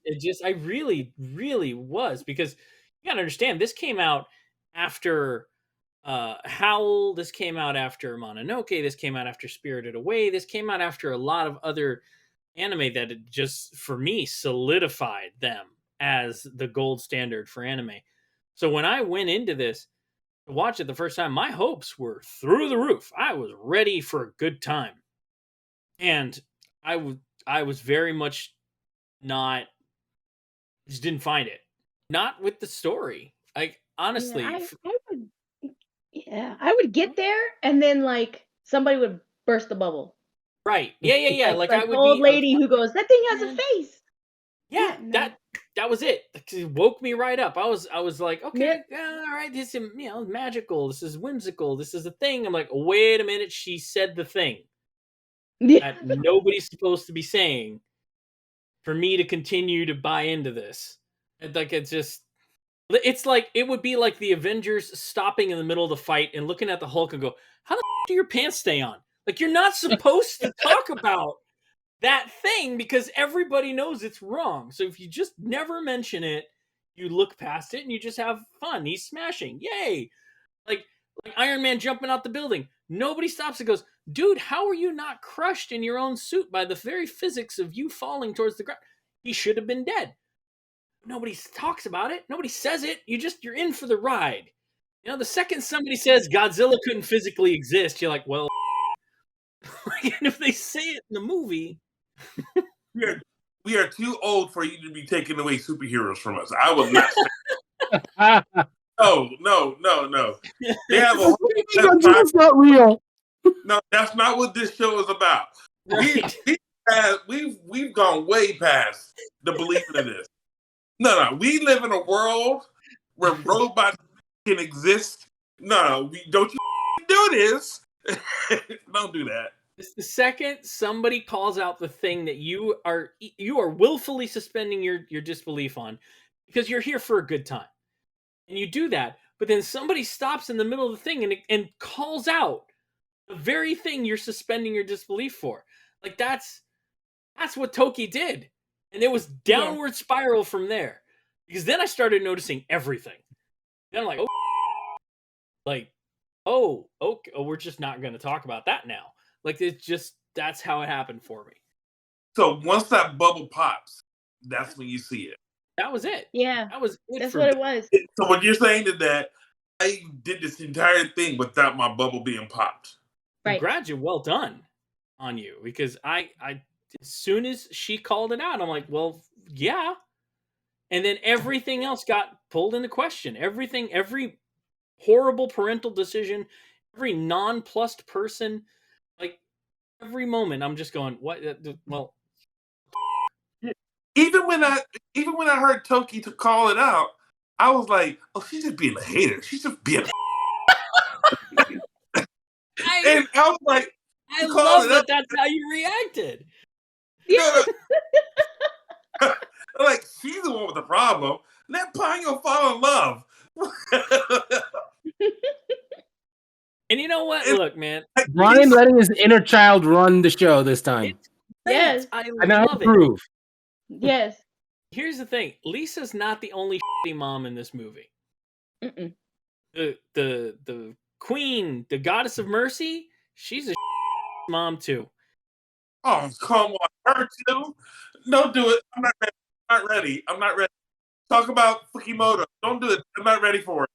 really, really was, because you gotta understand, this came out after Howl. This came out after Mononoke. This came out after Spirited Away. This came out after a lot of other anime that had just, for me, solidified them as the gold standard for anime. So when I went into this to watch it the first time, my hopes were through the roof. I was ready for a good time. And I was very much not, just didn't find it. Not with the story. Honestly. Yeah, Yeah, I would get there, and then like somebody would burst the bubble. Right. Yeah. Like I Like the would old be. I was lady who goes, "That thing has a Yeah. face." Yeah, no. that was it. It woke me right up. I was like, okay, Yep. yeah, all right, this is magical. This is whimsical. This is a thing. I'm like, wait a minute. She said the thing Yeah. that nobody's supposed to be saying for me to continue to buy into this. And like it's like it would be like the Avengers stopping in the middle of the fight and looking at the Hulk and go, how the do your pants stay on? Like you're not supposed to talk about that thing because everybody knows it's wrong. So if you just never mention it, you look past it and you just have fun. He's smashing. Yay. Like Iron Man jumping out the building. Nobody stops and goes, dude, how are you not crushed in your own suit by the very physics of you falling towards the ground? He should have been dead. Nobody talks about it. Nobody says it. You're in for the ride. You know, the second somebody says Godzilla couldn't physically exist, you're like, well, and if they say it in the movie, we are too old for you to be taking away superheroes from us. I will not say no. They have a whole Godzilla's not real. No, that's not what this show is about. right. We've gone way past the belief in this. No. We live in a world where robots can exist. No, don't you do this. Don't do that. It's the second somebody calls out the thing that you are willfully suspending your disbelief on because you're here for a good time. And you do that, but then somebody stops in the middle of the thing and calls out the very thing you're suspending your disbelief for. Like that's what Toki did. And it was downward spiral from there. Because then I started noticing everything. Then I'm like, okay, we're just not going to talk about that now. Like it's just that's how it happened for me. So once that bubble pops, that's when you see it. That was it. Yeah. That was it. That's what it was. So what you're saying is that I did this entire thing without my bubble being popped. Right. Congrats, well done on you. Because I as soon as she called it out, I'm like, well, yeah. And then everything else got pulled into question. Every horrible parental decision, every nonplussed person, like every moment, I'm just going, what? Well, even when I heard Toki to call it out, I was like, oh, she's just being a hater. She's just being. And I was like, I love that. That's how you reacted. Yeah. Like she's the one with the problem. Let Ponyo fall in love. And you know what? Look, man. Brian letting his inner child run the show this time. Yes. I love it. Yes. Here's the thing. Lisa's not the only shitty mom in this movie. Mm-mm. The queen, the goddess of mercy, she's a mom too. Oh, come on. Her too? Don't do it. I'm not ready. Talk about Fukimoto. Don't do it. I'm not ready for it.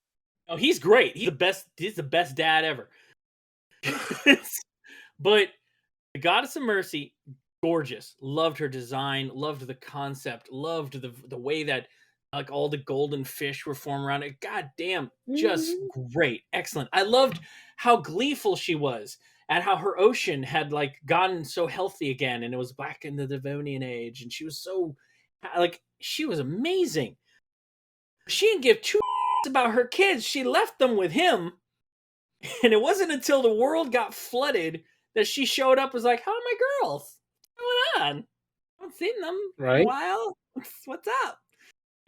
Oh, he's great. He's the best dad ever. But the goddess of mercy, gorgeous. Loved her design, loved the concept, loved the way that like all the golden fish were formed around it. God damn, just great. Excellent. I loved how gleeful she was at how her ocean had like gotten so healthy again and it was back in the Devonian age and she was so like she was amazing. She didn't give two about her kids. She left them with him. And it wasn't until the world got flooded that she showed up was like, how are my girls? What's going on? I haven't seen them in a while. What's up?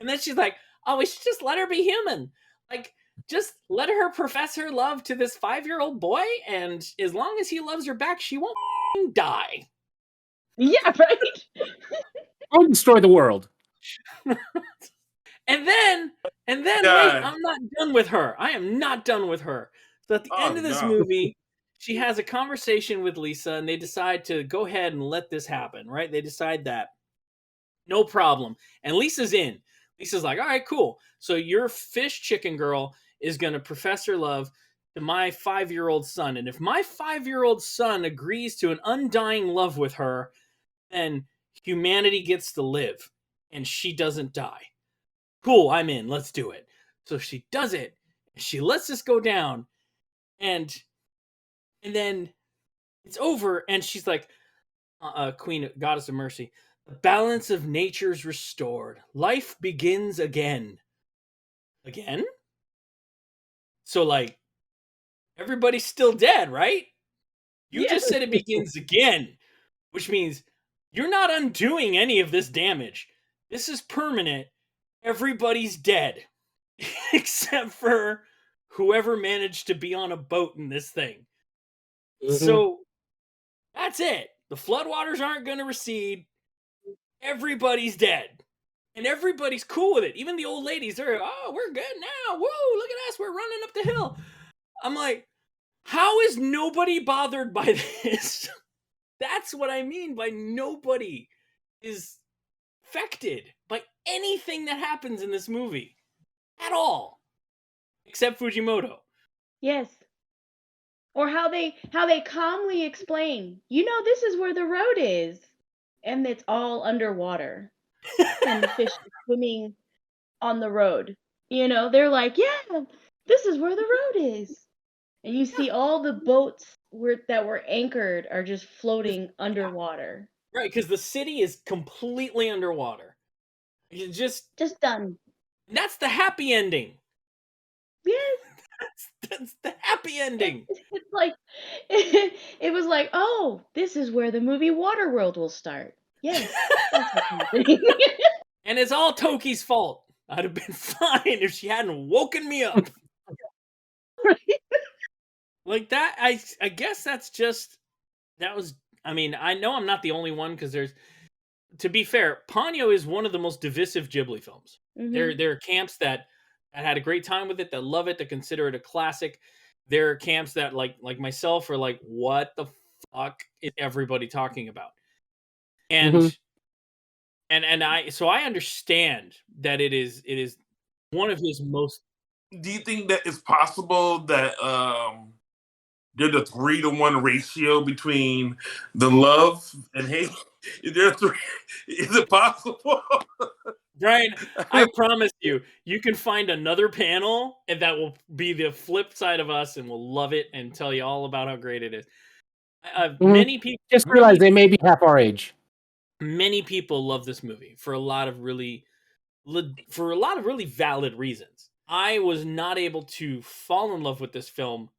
And then she's like, oh, we should just let her be human. Like, just let her profess her love to this 5-year-old boy, and as long as he loves her back, she won't die. Yeah, right? I'll destroy the world. And then wait, I'm not done with her. I am not done with her. So at the end of this movie, she has a conversation with Lisa, and they decide to go ahead and let this happen, right? They decide that. No problem. And Lisa's in. Lisa's like, all right, cool. So your fish chicken girl is going to profess her love to my 5-year-old son. And if my 5-year-old son agrees to an undying love with her, then humanity gets to live and she doesn't die. Cool, I'm in. Let's do it. So she does it. She lets this go down. And then it's over, and she's like, Queen, Goddess of Mercy, the balance of nature's restored. Life begins again. Again? So, like, everybody's still dead, right? You just said it begins again, which means you're not undoing any of this damage. This is permanent. Everybody's dead. Except for whoever managed to be on a boat in this thing. So that's it. The floodwaters aren't going to recede. Everybody's dead. And everybody's cool with it. Even the old ladies, they're, oh, we're good now. Woo, look at us. We're running up the hill. I'm like, how is nobody bothered by this? That's what I mean by nobody is affected by anything that happens in this movie at all, except Fujimoto. Yes. Or how they calmly explain, this is where the road is, and it's all underwater, and the fish are swimming on the road. They're like, yeah, this is where the road is, and you see all the boats that were anchored are just floating underwater. Right, because the city is completely underwater. It's just done. That's the happy ending. Yes. That's the happy ending. It's like it was like, oh, this is where the movie Waterworld will start. Yes, that's what's happening. And it's all Toki's fault. I'd have been fine if she hadn't woken me up. Right? Like that, I guess that was, I mean, I know I'm not the only one, because to be fair, Ponyo is one of the most divisive Ghibli films. Mhm. There are camps that had a great time with it, that love it, that consider it a classic. There are camps that like myself are like, what the fuck is everybody talking about? And I understand that it is one of his most. Do you think that it's possible that there's a 3-to-1 ratio between the love and hate? Is it possible? Brian, I promise you can find another panel, and that will be the flip side of us, and we'll love it and tell you all about how great it is. Many people just realize they may be half our age. Many people love this movie for a lot of really valid reasons. I was not able to fall in love with this film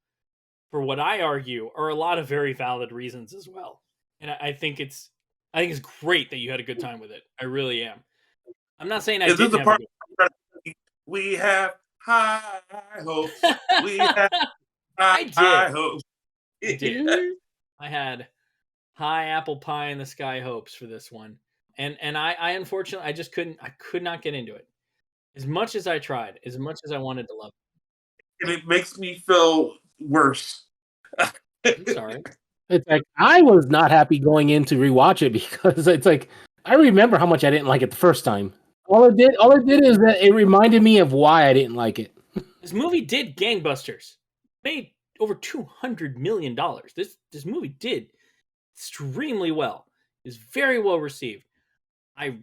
for what I argue are a lot of very valid reasons as well. And I think it's great that you had a good time with it. I really am. I'm not saying I Is this didn't the have part a good. we have high hopes? We have I did. high hopes. I did. I had high apple pie in the sky hopes for this one. And I unfortunately, I could not get into it. As much as I tried, as much as I wanted to love it. And it makes me feel worse. I'm sorry. It's like, I was not happy going in to rewatch it, because it's like, I remember how much I didn't like it the first time. All it did is that it reminded me of why I didn't like it. This movie did gangbusters. Made over $200 million. This movie did extremely well. It was very well received. I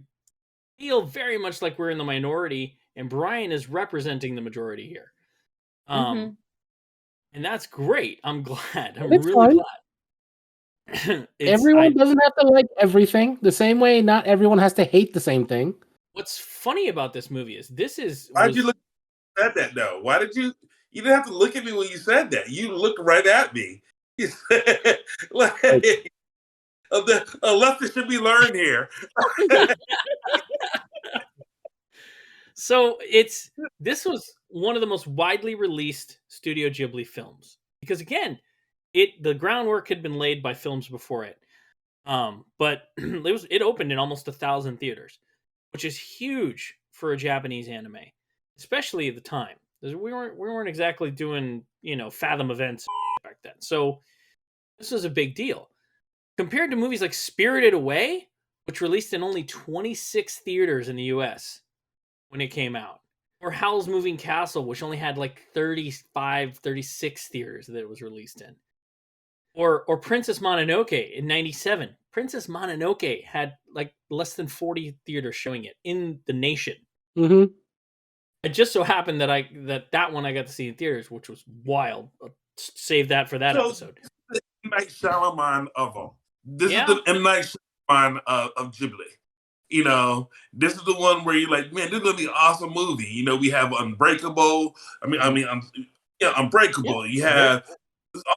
feel very much like we're in the minority, and Brian is representing the majority here. And that's great. I'm glad. I'm really glad. Everyone doesn't have to like everything the same way. Not everyone has to hate the same thing. What's funny about this movie is Why did you look at that though? Why did you didn't have to look at me when you said that. You looked right at me. You said, like, a lesson should be learned here. So this was one of the most widely released Studio Ghibli films, because again, the groundwork had been laid by films before it. But it opened in almost 1,000 theaters, which is huge for a Japanese anime, especially at the time. We weren't exactly doing, Fathom events back then. So this was a big deal. Compared to movies like Spirited Away, which released in only 26 theaters in the US when it came out, or Howl's Moving Castle, which only had like 35, 36 theaters that it was released in. Or Princess Mononoke in 97. Princess Mononoke had like less than 40 theaters showing it in the nation. Mm-hmm. It just so happened that that one I got to see in theaters, which was wild. save that for that episode. This is the M. Night Shyamalan of them. This Yeah. is the M. Night Shyamalan of Ghibli. You know, this is the one where you're like, man, this is gonna be an awesome movie. You know, we have Unbreakable. Unbreakable. You have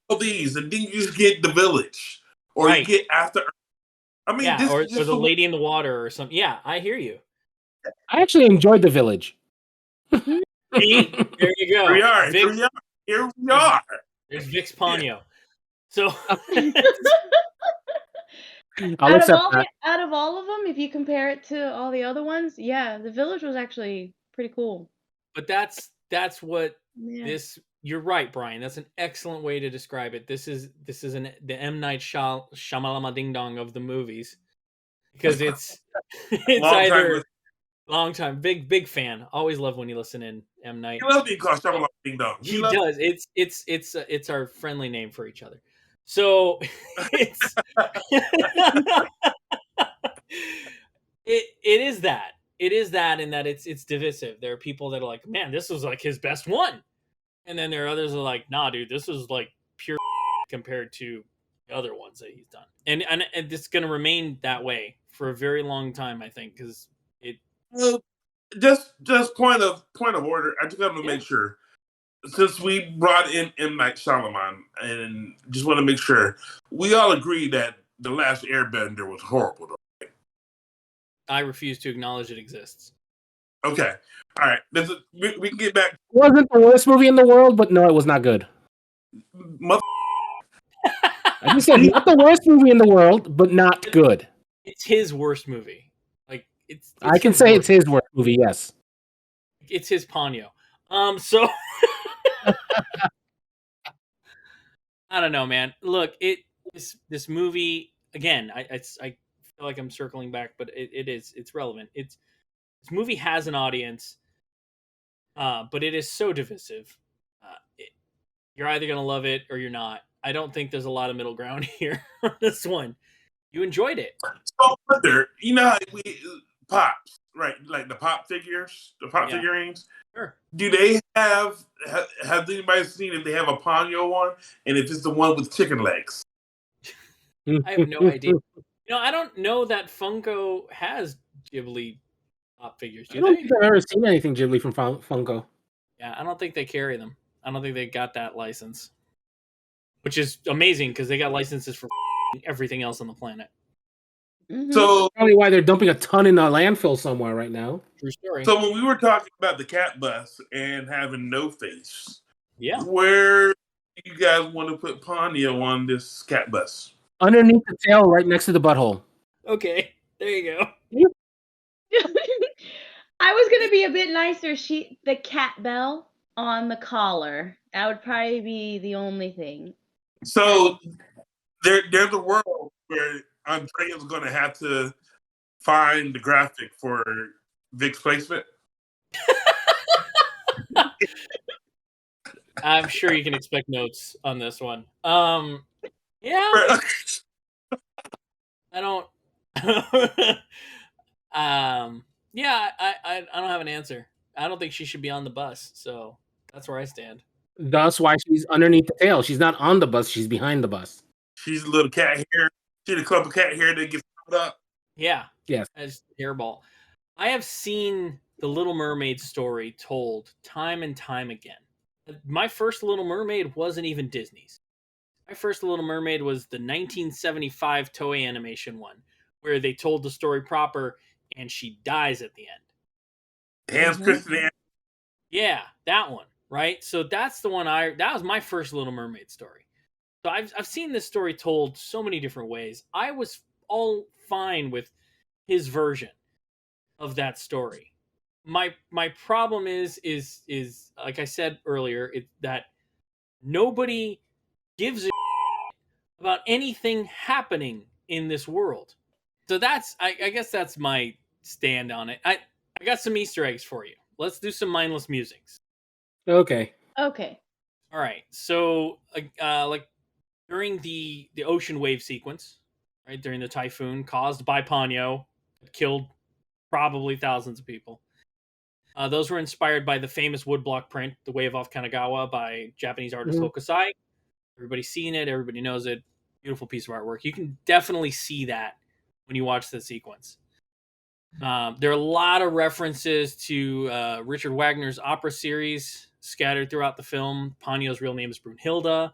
all these, and then you just get The Village, or you get After. I mean, this or is just The Lady in the Water or something. Yeah, I hear you. I actually enjoyed The Village. See? There you go. Here we are. There's Vix Ponyo. So I'll accept that. Out of all of them, if you compare it to all the other ones, yeah, The Village was actually pretty cool. But that's what this. You're right, Brian. That's an excellent way to describe it. This is the M. Night Shyamalan Ding Dong of the movies, because it's long time big fan. Always love when you listen in M. Night. He loves being called Shyamalan Ding Dong. He does. It's our friendly name for each other. So it's it is that. It is that in that it's divisive. There are people that are like, man, this was like his best one. And then there are others that are like, nah, dude, this is like pure compared to the other ones that he's done. And it's gonna remain that way for a very long time, I think, because it just point of order. I just have to make sure. Since we brought in M. Night Shyamalan, and just want to make sure we all agree that The Last Airbender was horrible. Right? I refuse to acknowledge it exists. Okay, all right. We can get back. It wasn't the worst movie in the world, but no, it was not good. I just said not the worst movie in the world, but not good. It's his worst movie. Like it's I can say it's his worst movie. Yes, it's his Ponyo. So I don't know, man. Look, this movie again. I feel like I'm circling back, but it's relevant. This movie has an audience, but it is so divisive. You're either gonna love it or you're not. I don't think there's a lot of middle ground here on this one. You enjoyed it. So, you know how we pops, right? Like the pop figures, the pop figurines. Sure. Do they has anybody seen if they have a Ponyo one, and if it's the one with chicken legs? I have no idea. I don't know that Funko has Ghibli pop figures. I don't think I've ever seen anything Ghibli from Funko. Yeah, I don't think they carry them. I don't think they got that license, which is amazing because they got licenses for everything else on the planet. Mm-hmm. So probably why they're dumping a ton in a landfill somewhere right now. True story. So when we were talking about the cat bus and having no face, where do you guys want to put Ponyo on this cat bus? Underneath the tail, right next to the butthole. Okay, there you go. I was gonna be a bit nicer. The cat bell on the collar. That would probably be the only thing. So there's a world where Andrea's going to have to find the graphic for Vic's placement. I'm sure you can expect notes on this one. Yeah. I don't. Yeah, I don't have an answer. I don't think she should be on the bus, so that's where I stand. That's why she's underneath the tail. She's not on the bus. She's behind the bus. She's a little cat hair. She's a clump of cat hair that gets pulled up. Yeah. Yes. As hairball. I have seen the Little Mermaid story told time and time again. My first Little Mermaid wasn't even Disney's. My first Little Mermaid was the 1975 Toei animation one, where they told the story proper and she dies at the end. Hans Christian. Yeah, that one, right? So that's the one that was my first Little Mermaid story. So I've seen this story told so many different ways. I was all fine with his version of that story. My problem is like I said earlier, that nobody gives a about anything happening in this world. So that's I guess that's my stand on it. I got some Easter eggs for you. Let's do some mindless musings. Okay. All right. So like during the ocean wave sequence, right, during the typhoon caused by Ponyo, it killed probably thousands of people. Those were inspired by the famous woodblock print, The Wave Off Kanagawa by Japanese artist Hokusai. Everybody's seen it. Everybody knows it. Beautiful piece of artwork. You can definitely see that when you watch the sequence. There are a lot of references to Richard Wagner's opera series scattered throughout the film. Ponyo's real name is Brunhilde,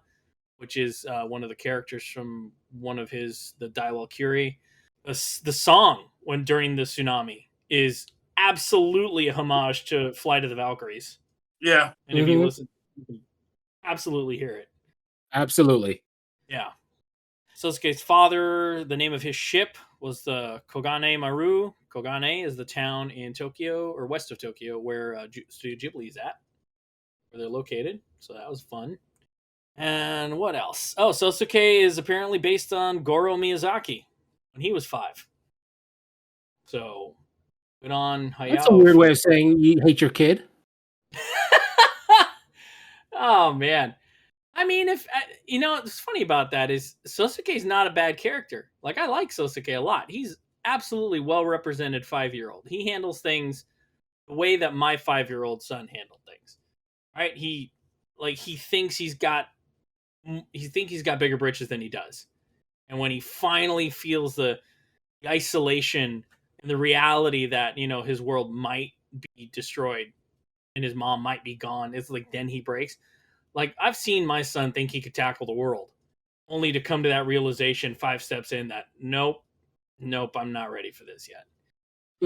which is one of the characters from one of the Die Valkyrie. The song during the tsunami is absolutely a homage to Flight of the Valkyries. Yeah. And if you listen, you can absolutely hear it. Absolutely. Yeah. Sosuke's father, the name of his ship was the Kogane Maru. Kogane is the town in Tokyo, or west of Tokyo, where Studio Ghibli is at, where they're located. So that was fun. And what else? Oh, Sosuke is apparently based on Goro Miyazaki when he was 5. So, good on Hayao. That's a weird way of saying you hate your kid. Oh, man. I mean, it's funny about that is Sosuke's not a bad character. Like, I like Sosuke a lot. He's absolutely well-represented 5-year-old. He handles things the way that my 5-year-old son handled things. Right? He thinks he's got bigger britches than he does. And when he finally feels the isolation and the reality that, his world might be destroyed and his mom might be gone, it's like then he breaks. Like, I've seen my son think he could tackle the world, only to come to that realization 5 steps in that, nope, I'm not ready for this yet.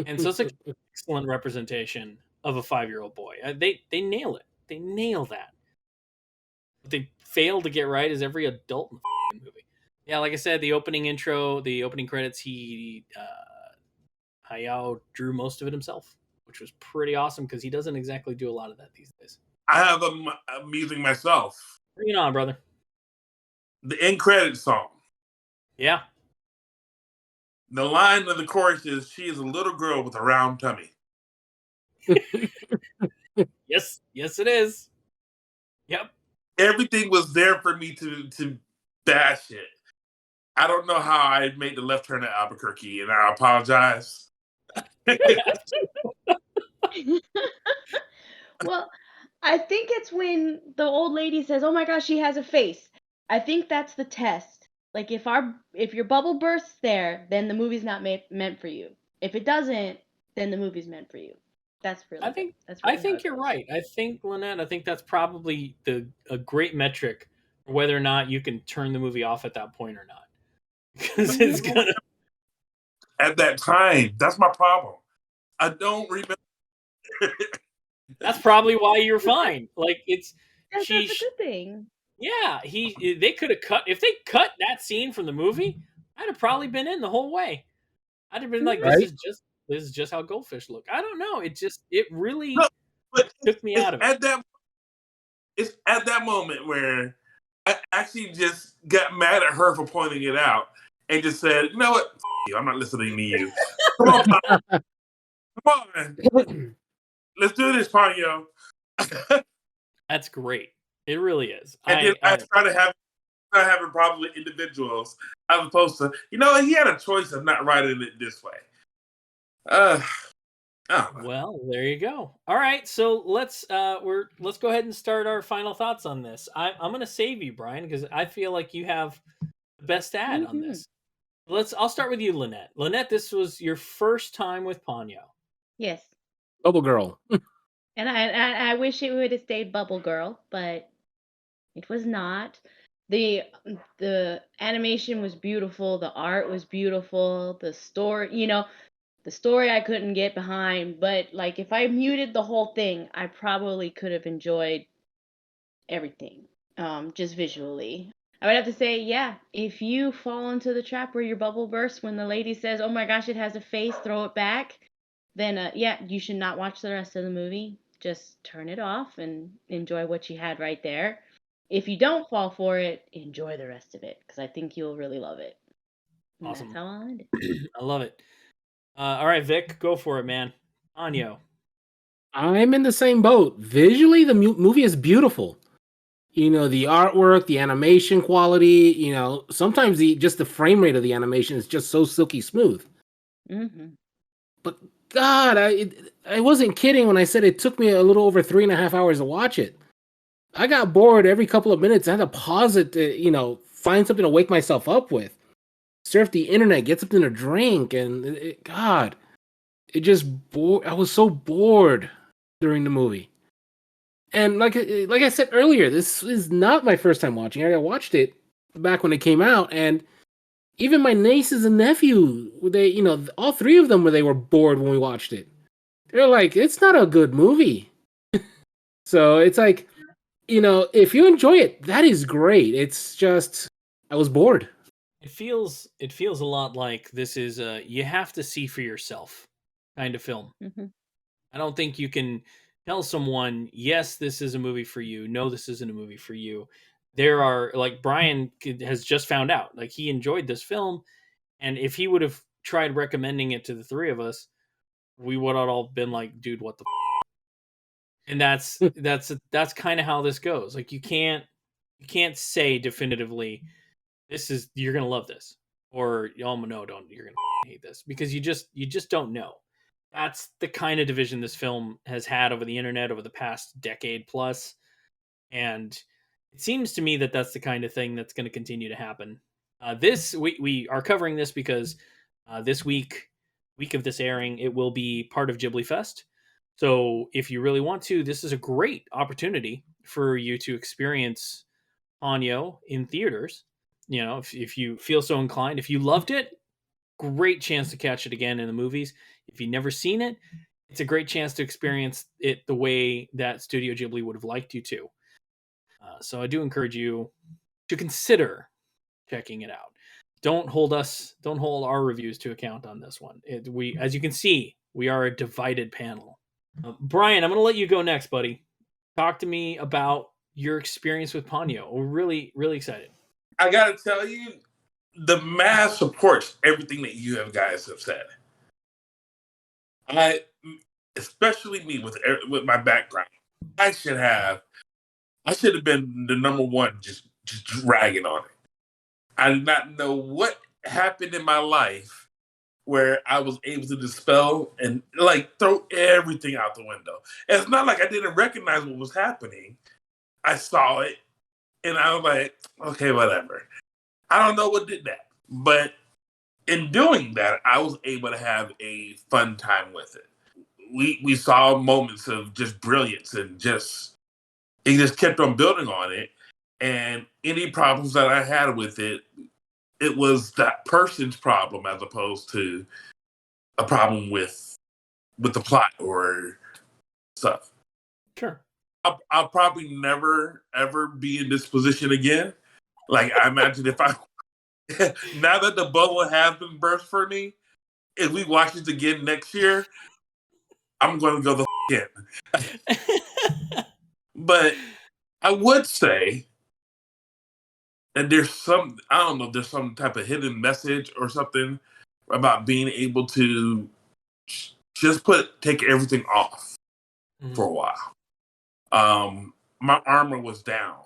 And so it's an excellent representation of a 5-year-old boy. They nail it. They nail that. What they fail to get right is every adult in the movie. Yeah, like I said, the opening credits, Hayao drew most of it himself, which was pretty awesome because he doesn't exactly do a lot of that these days. I have a music myself. Bring it on, brother. The end credit song. Yeah. The line of the chorus is, "She is a little girl with a round tummy." Yes, it is. Yep. Everything was there for me to bash it. I don't know how I made the left turn at Albuquerque, and I apologize. Well, I think it's when the old lady says, "Oh my gosh, she has a face." I think that's the test. Like, if your bubble bursts there, then the movie's not meant for you. If it doesn't, then the movie's meant for you. That's really. I think you're right. I think, Lynette, that's probably a great metric for whether or not you can turn the movie off at that point or not. Because it's gonna. At that time, that's my problem. I don't remember. That's probably why you're fine. Like, that's a good thing. Yeah, they could have cut. If they cut that scene from the movie, I'd have probably been in the whole way. I'd have been like, this is just how goldfish look. I don't know. It really took me out of it. It's at that moment where I actually just got mad at her for pointing it out and just said, "You know what? You. I'm not listening to you. Come on. Let's do this, Ponyo." That's great. It really is. And then I started having problems with individuals as opposed to, he had a choice of not writing it this way. Well, there you go. All right, so let's go ahead and start our final thoughts on this. I'm going to save you, Brian, because I feel like you have the best ad on this. I'll start with you, Lynette. Lynette, this was your first time with Ponyo. Yes. Bubble Girl. And I wish it would have stayed Bubble Girl, but it was not. The animation was beautiful. The art was beautiful. The story I couldn't get behind. But like, if I muted the whole thing, I probably could have enjoyed everything, just visually. I would have to say, yeah, if you fall into the trap where your bubble bursts when the lady says, "Oh my gosh, it has a face, throw it back," then you should not watch the rest of the movie. Just turn it off and enjoy what you had right there. If you don't fall for it, enjoy the rest of it, because I think you'll really love it. And awesome. That's how I'll end it. I love it. All right, Vic, go for it, man. Ponyo. I'm in the same boat. Visually, the movie is beautiful. The artwork, the animation quality, sometimes just the frame rate of the animation is just so silky smooth. Mm-hmm. But God, I wasn't kidding when I said it took me a little over 3.5 hours to watch it. I got bored every couple of minutes. I had to pause it to, find something to wake myself up with. Surf the internet, get something to drink, and God, it just bored. I was so bored during the movie. And like I said earlier, this is not my first time watching it. I watched it back when it came out, and even my nieces and nephew, all three of them, they were bored when we watched it. They're like, it's not a good movie. So it's like, if you enjoy it, that is great. It's just, I was bored. It feels a lot like this is a you have to see for yourself kind of film. Mm-hmm. I don't think you can tell someone, yes, this is a movie for you. No, this isn't a movie for you. There are, like, Brian has just found out, like, he enjoyed this film, and if he would have tried recommending it to the three of us, we would have all been like, dude, what the and that's kind of how this goes. Like, you can't say definitively you're gonna love this, or oh no, don't, you're gonna hate this, because you just don't know. That's the kind of division this film has had over the internet over the past decade plus, and it seems to me that that's the kind of thing that's going to continue to happen. This we are covering this because this week of this airing, it will be part of Ghiblifest. So if you really want to, this is a great opportunity for you to experience Ponyo in theaters. If you feel so inclined, if you loved it, great chance to catch it again in the movies. If you've never seen it, it's a great chance to experience it the way that Studio Ghibli would have liked you to. So I do encourage you to consider checking it out. Don't hold our reviews to account on this one. As you can see, we are a divided panel. Brian, I'm going to let you go next, buddy. Talk to me about your experience with Ponyo. We're really, really excited. I gotta tell you, the math supports everything that you guys have said. Especially me with my background, I should have been the number one, just dragging on it. I did not know what happened in my life where I was able to dispel and like throw everything out the window. And it's not like I didn't recognize what was happening. I saw it and I was like, okay, whatever. I don't know what did that. But in doing that, I was able to have a fun time with it. We saw moments of just brilliance and it just kept on building on it. And any problems that I had with it, it was that person's problem as opposed to a problem with the plot or stuff. Sure. I'll probably never, ever be in this position again. Like, I imagine if now that the bubble has been burst for me, if we watch it again next year, I'm going to go the in. But I would say that there's some type of hidden message or something about being able to just take everything off for a while. My armor was down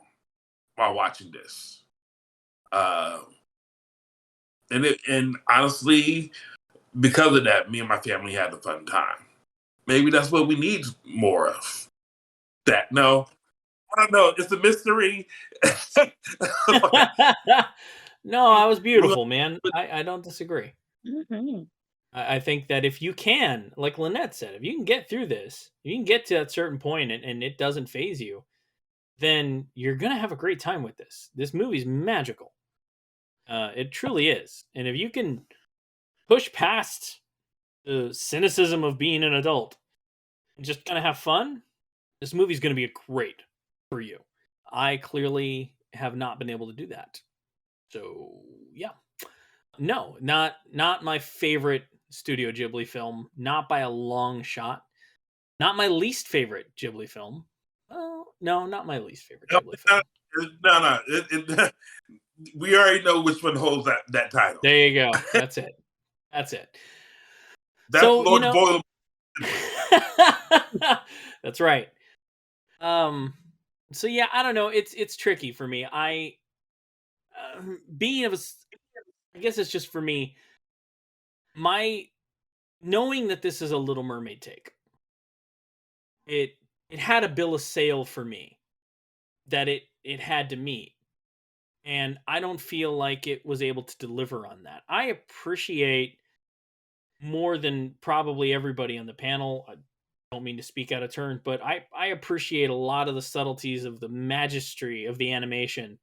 while watching this. And honestly, because of that, me and my family had a fun time. Maybe that's what we need more of. That, no, I don't know. It's a mystery. No, that was beautiful, man. I don't disagree. Mm-hmm. I think that if you can, like Lynette said, if you can get through this, if you can get to that certain point and it doesn't faze you, then you're going to have a great time with this. This movie's magical. It truly is. And if you can push past the cynicism of being an adult and just kind of have fun, this movie's going to be great for you. I clearly have not been able to do that. So, yeah. No, not my favorite Studio Ghibli film, not by a long shot. Not my least favorite Ghibli film. Well, no, not my least favorite Ghibli film. No. We already know which one holds that title. There you go. That's it. That's so, Lord Boyle. That's right. So yeah, I don't know. It's tricky for me. I guess it's just for me. Knowing that this is a Little Mermaid take, it had a bill of sale for me. that it had to meet. And I don't feel like it was able to deliver on that. I appreciate more than probably everybody on the panel. I don't mean to speak out of turn, but I appreciate a lot of the subtleties of the magistry of the animation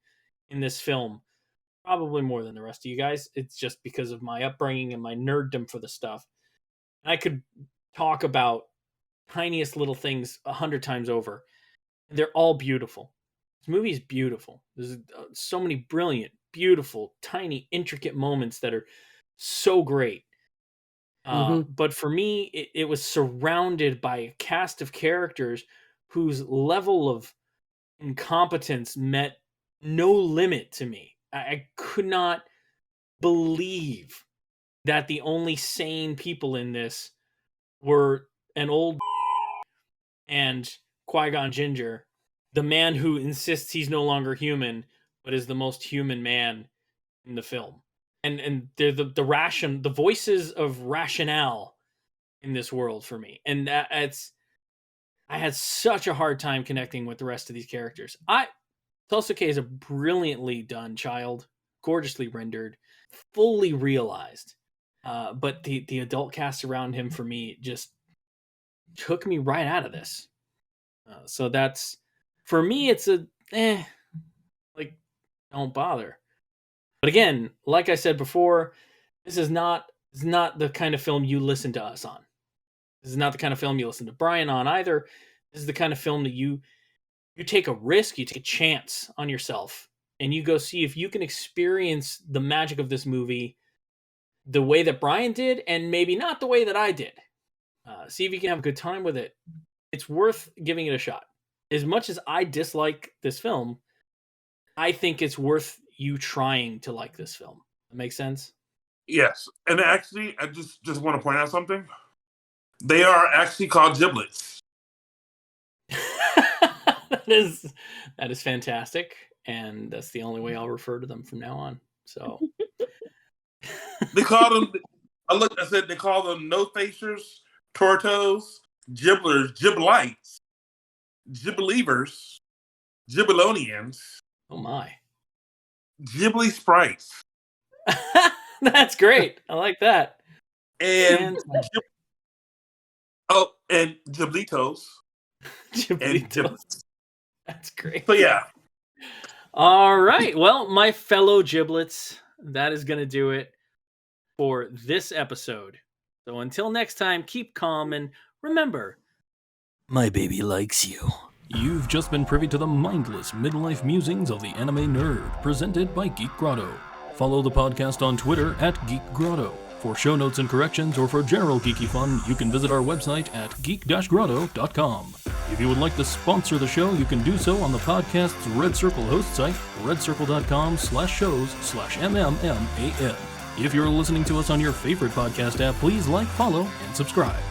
in this film, probably more than the rest of you guys. It's just because of my upbringing and my nerddom for the stuff. I could talk about tiniest little things 100 times over. They're all beautiful. This movie is beautiful. There's so many brilliant, beautiful, tiny, intricate moments that are so great. But for me, it was surrounded by a cast of characters whose level of incompetence met no limit to me. I could not believe that the only sane people in this were an old and Qui-Gon Jinn, the man who insists he's no longer human, but is the most human man in the film. And they're the voices of rationale in this world for me. And I had such a hard time connecting with the rest of these characters. Tosuke is a brilliantly done child, gorgeously rendered, fully realized. But the adult cast around him for me just took me right out of this. So that's, for me, it's a like, don't bother. But again, like I said before, this is not the kind of film you listen to us on. This is not the kind of film you listen to Brian on either. This is the kind of film that you take a risk, you take a chance on yourself, and you go see if you can experience the magic of this movie the way that Brian did, and maybe not the way that I did. See if you can have a good time with it. It's worth giving it a shot. As much as I dislike this film, I think it's worth you trying to like this film. That makes sense? Yes. And actually, I just want to point out something. They are actually called giblets. That is fantastic. And that's the only way I'll refer to them from now on. So They call them, I said they call them no-facers, tortos, gibblers, giblites, gibbelievers, gibelonians. Oh my. Ghibli sprites. That's great. I like that. And giblitos. Giblitos. That's great. So yeah. All right. Well, my fellow giblets, that is going to do it for this episode. So until next time, keep calm and remember, my baby likes you. You've just been privy to the mindless midlife musings of the anime nerd, presented by Geek Grotto. Follow the podcast on Twitter at Geek Grotto. For show notes and corrections, or for general geeky fun, you can visit our website at geek-grotto.com. If you would like to sponsor the show, you can do so on the podcast's Red Circle host site, redcircle.com/shows/MMMAN. If you're listening to us on your favorite podcast app, please like, follow, and subscribe.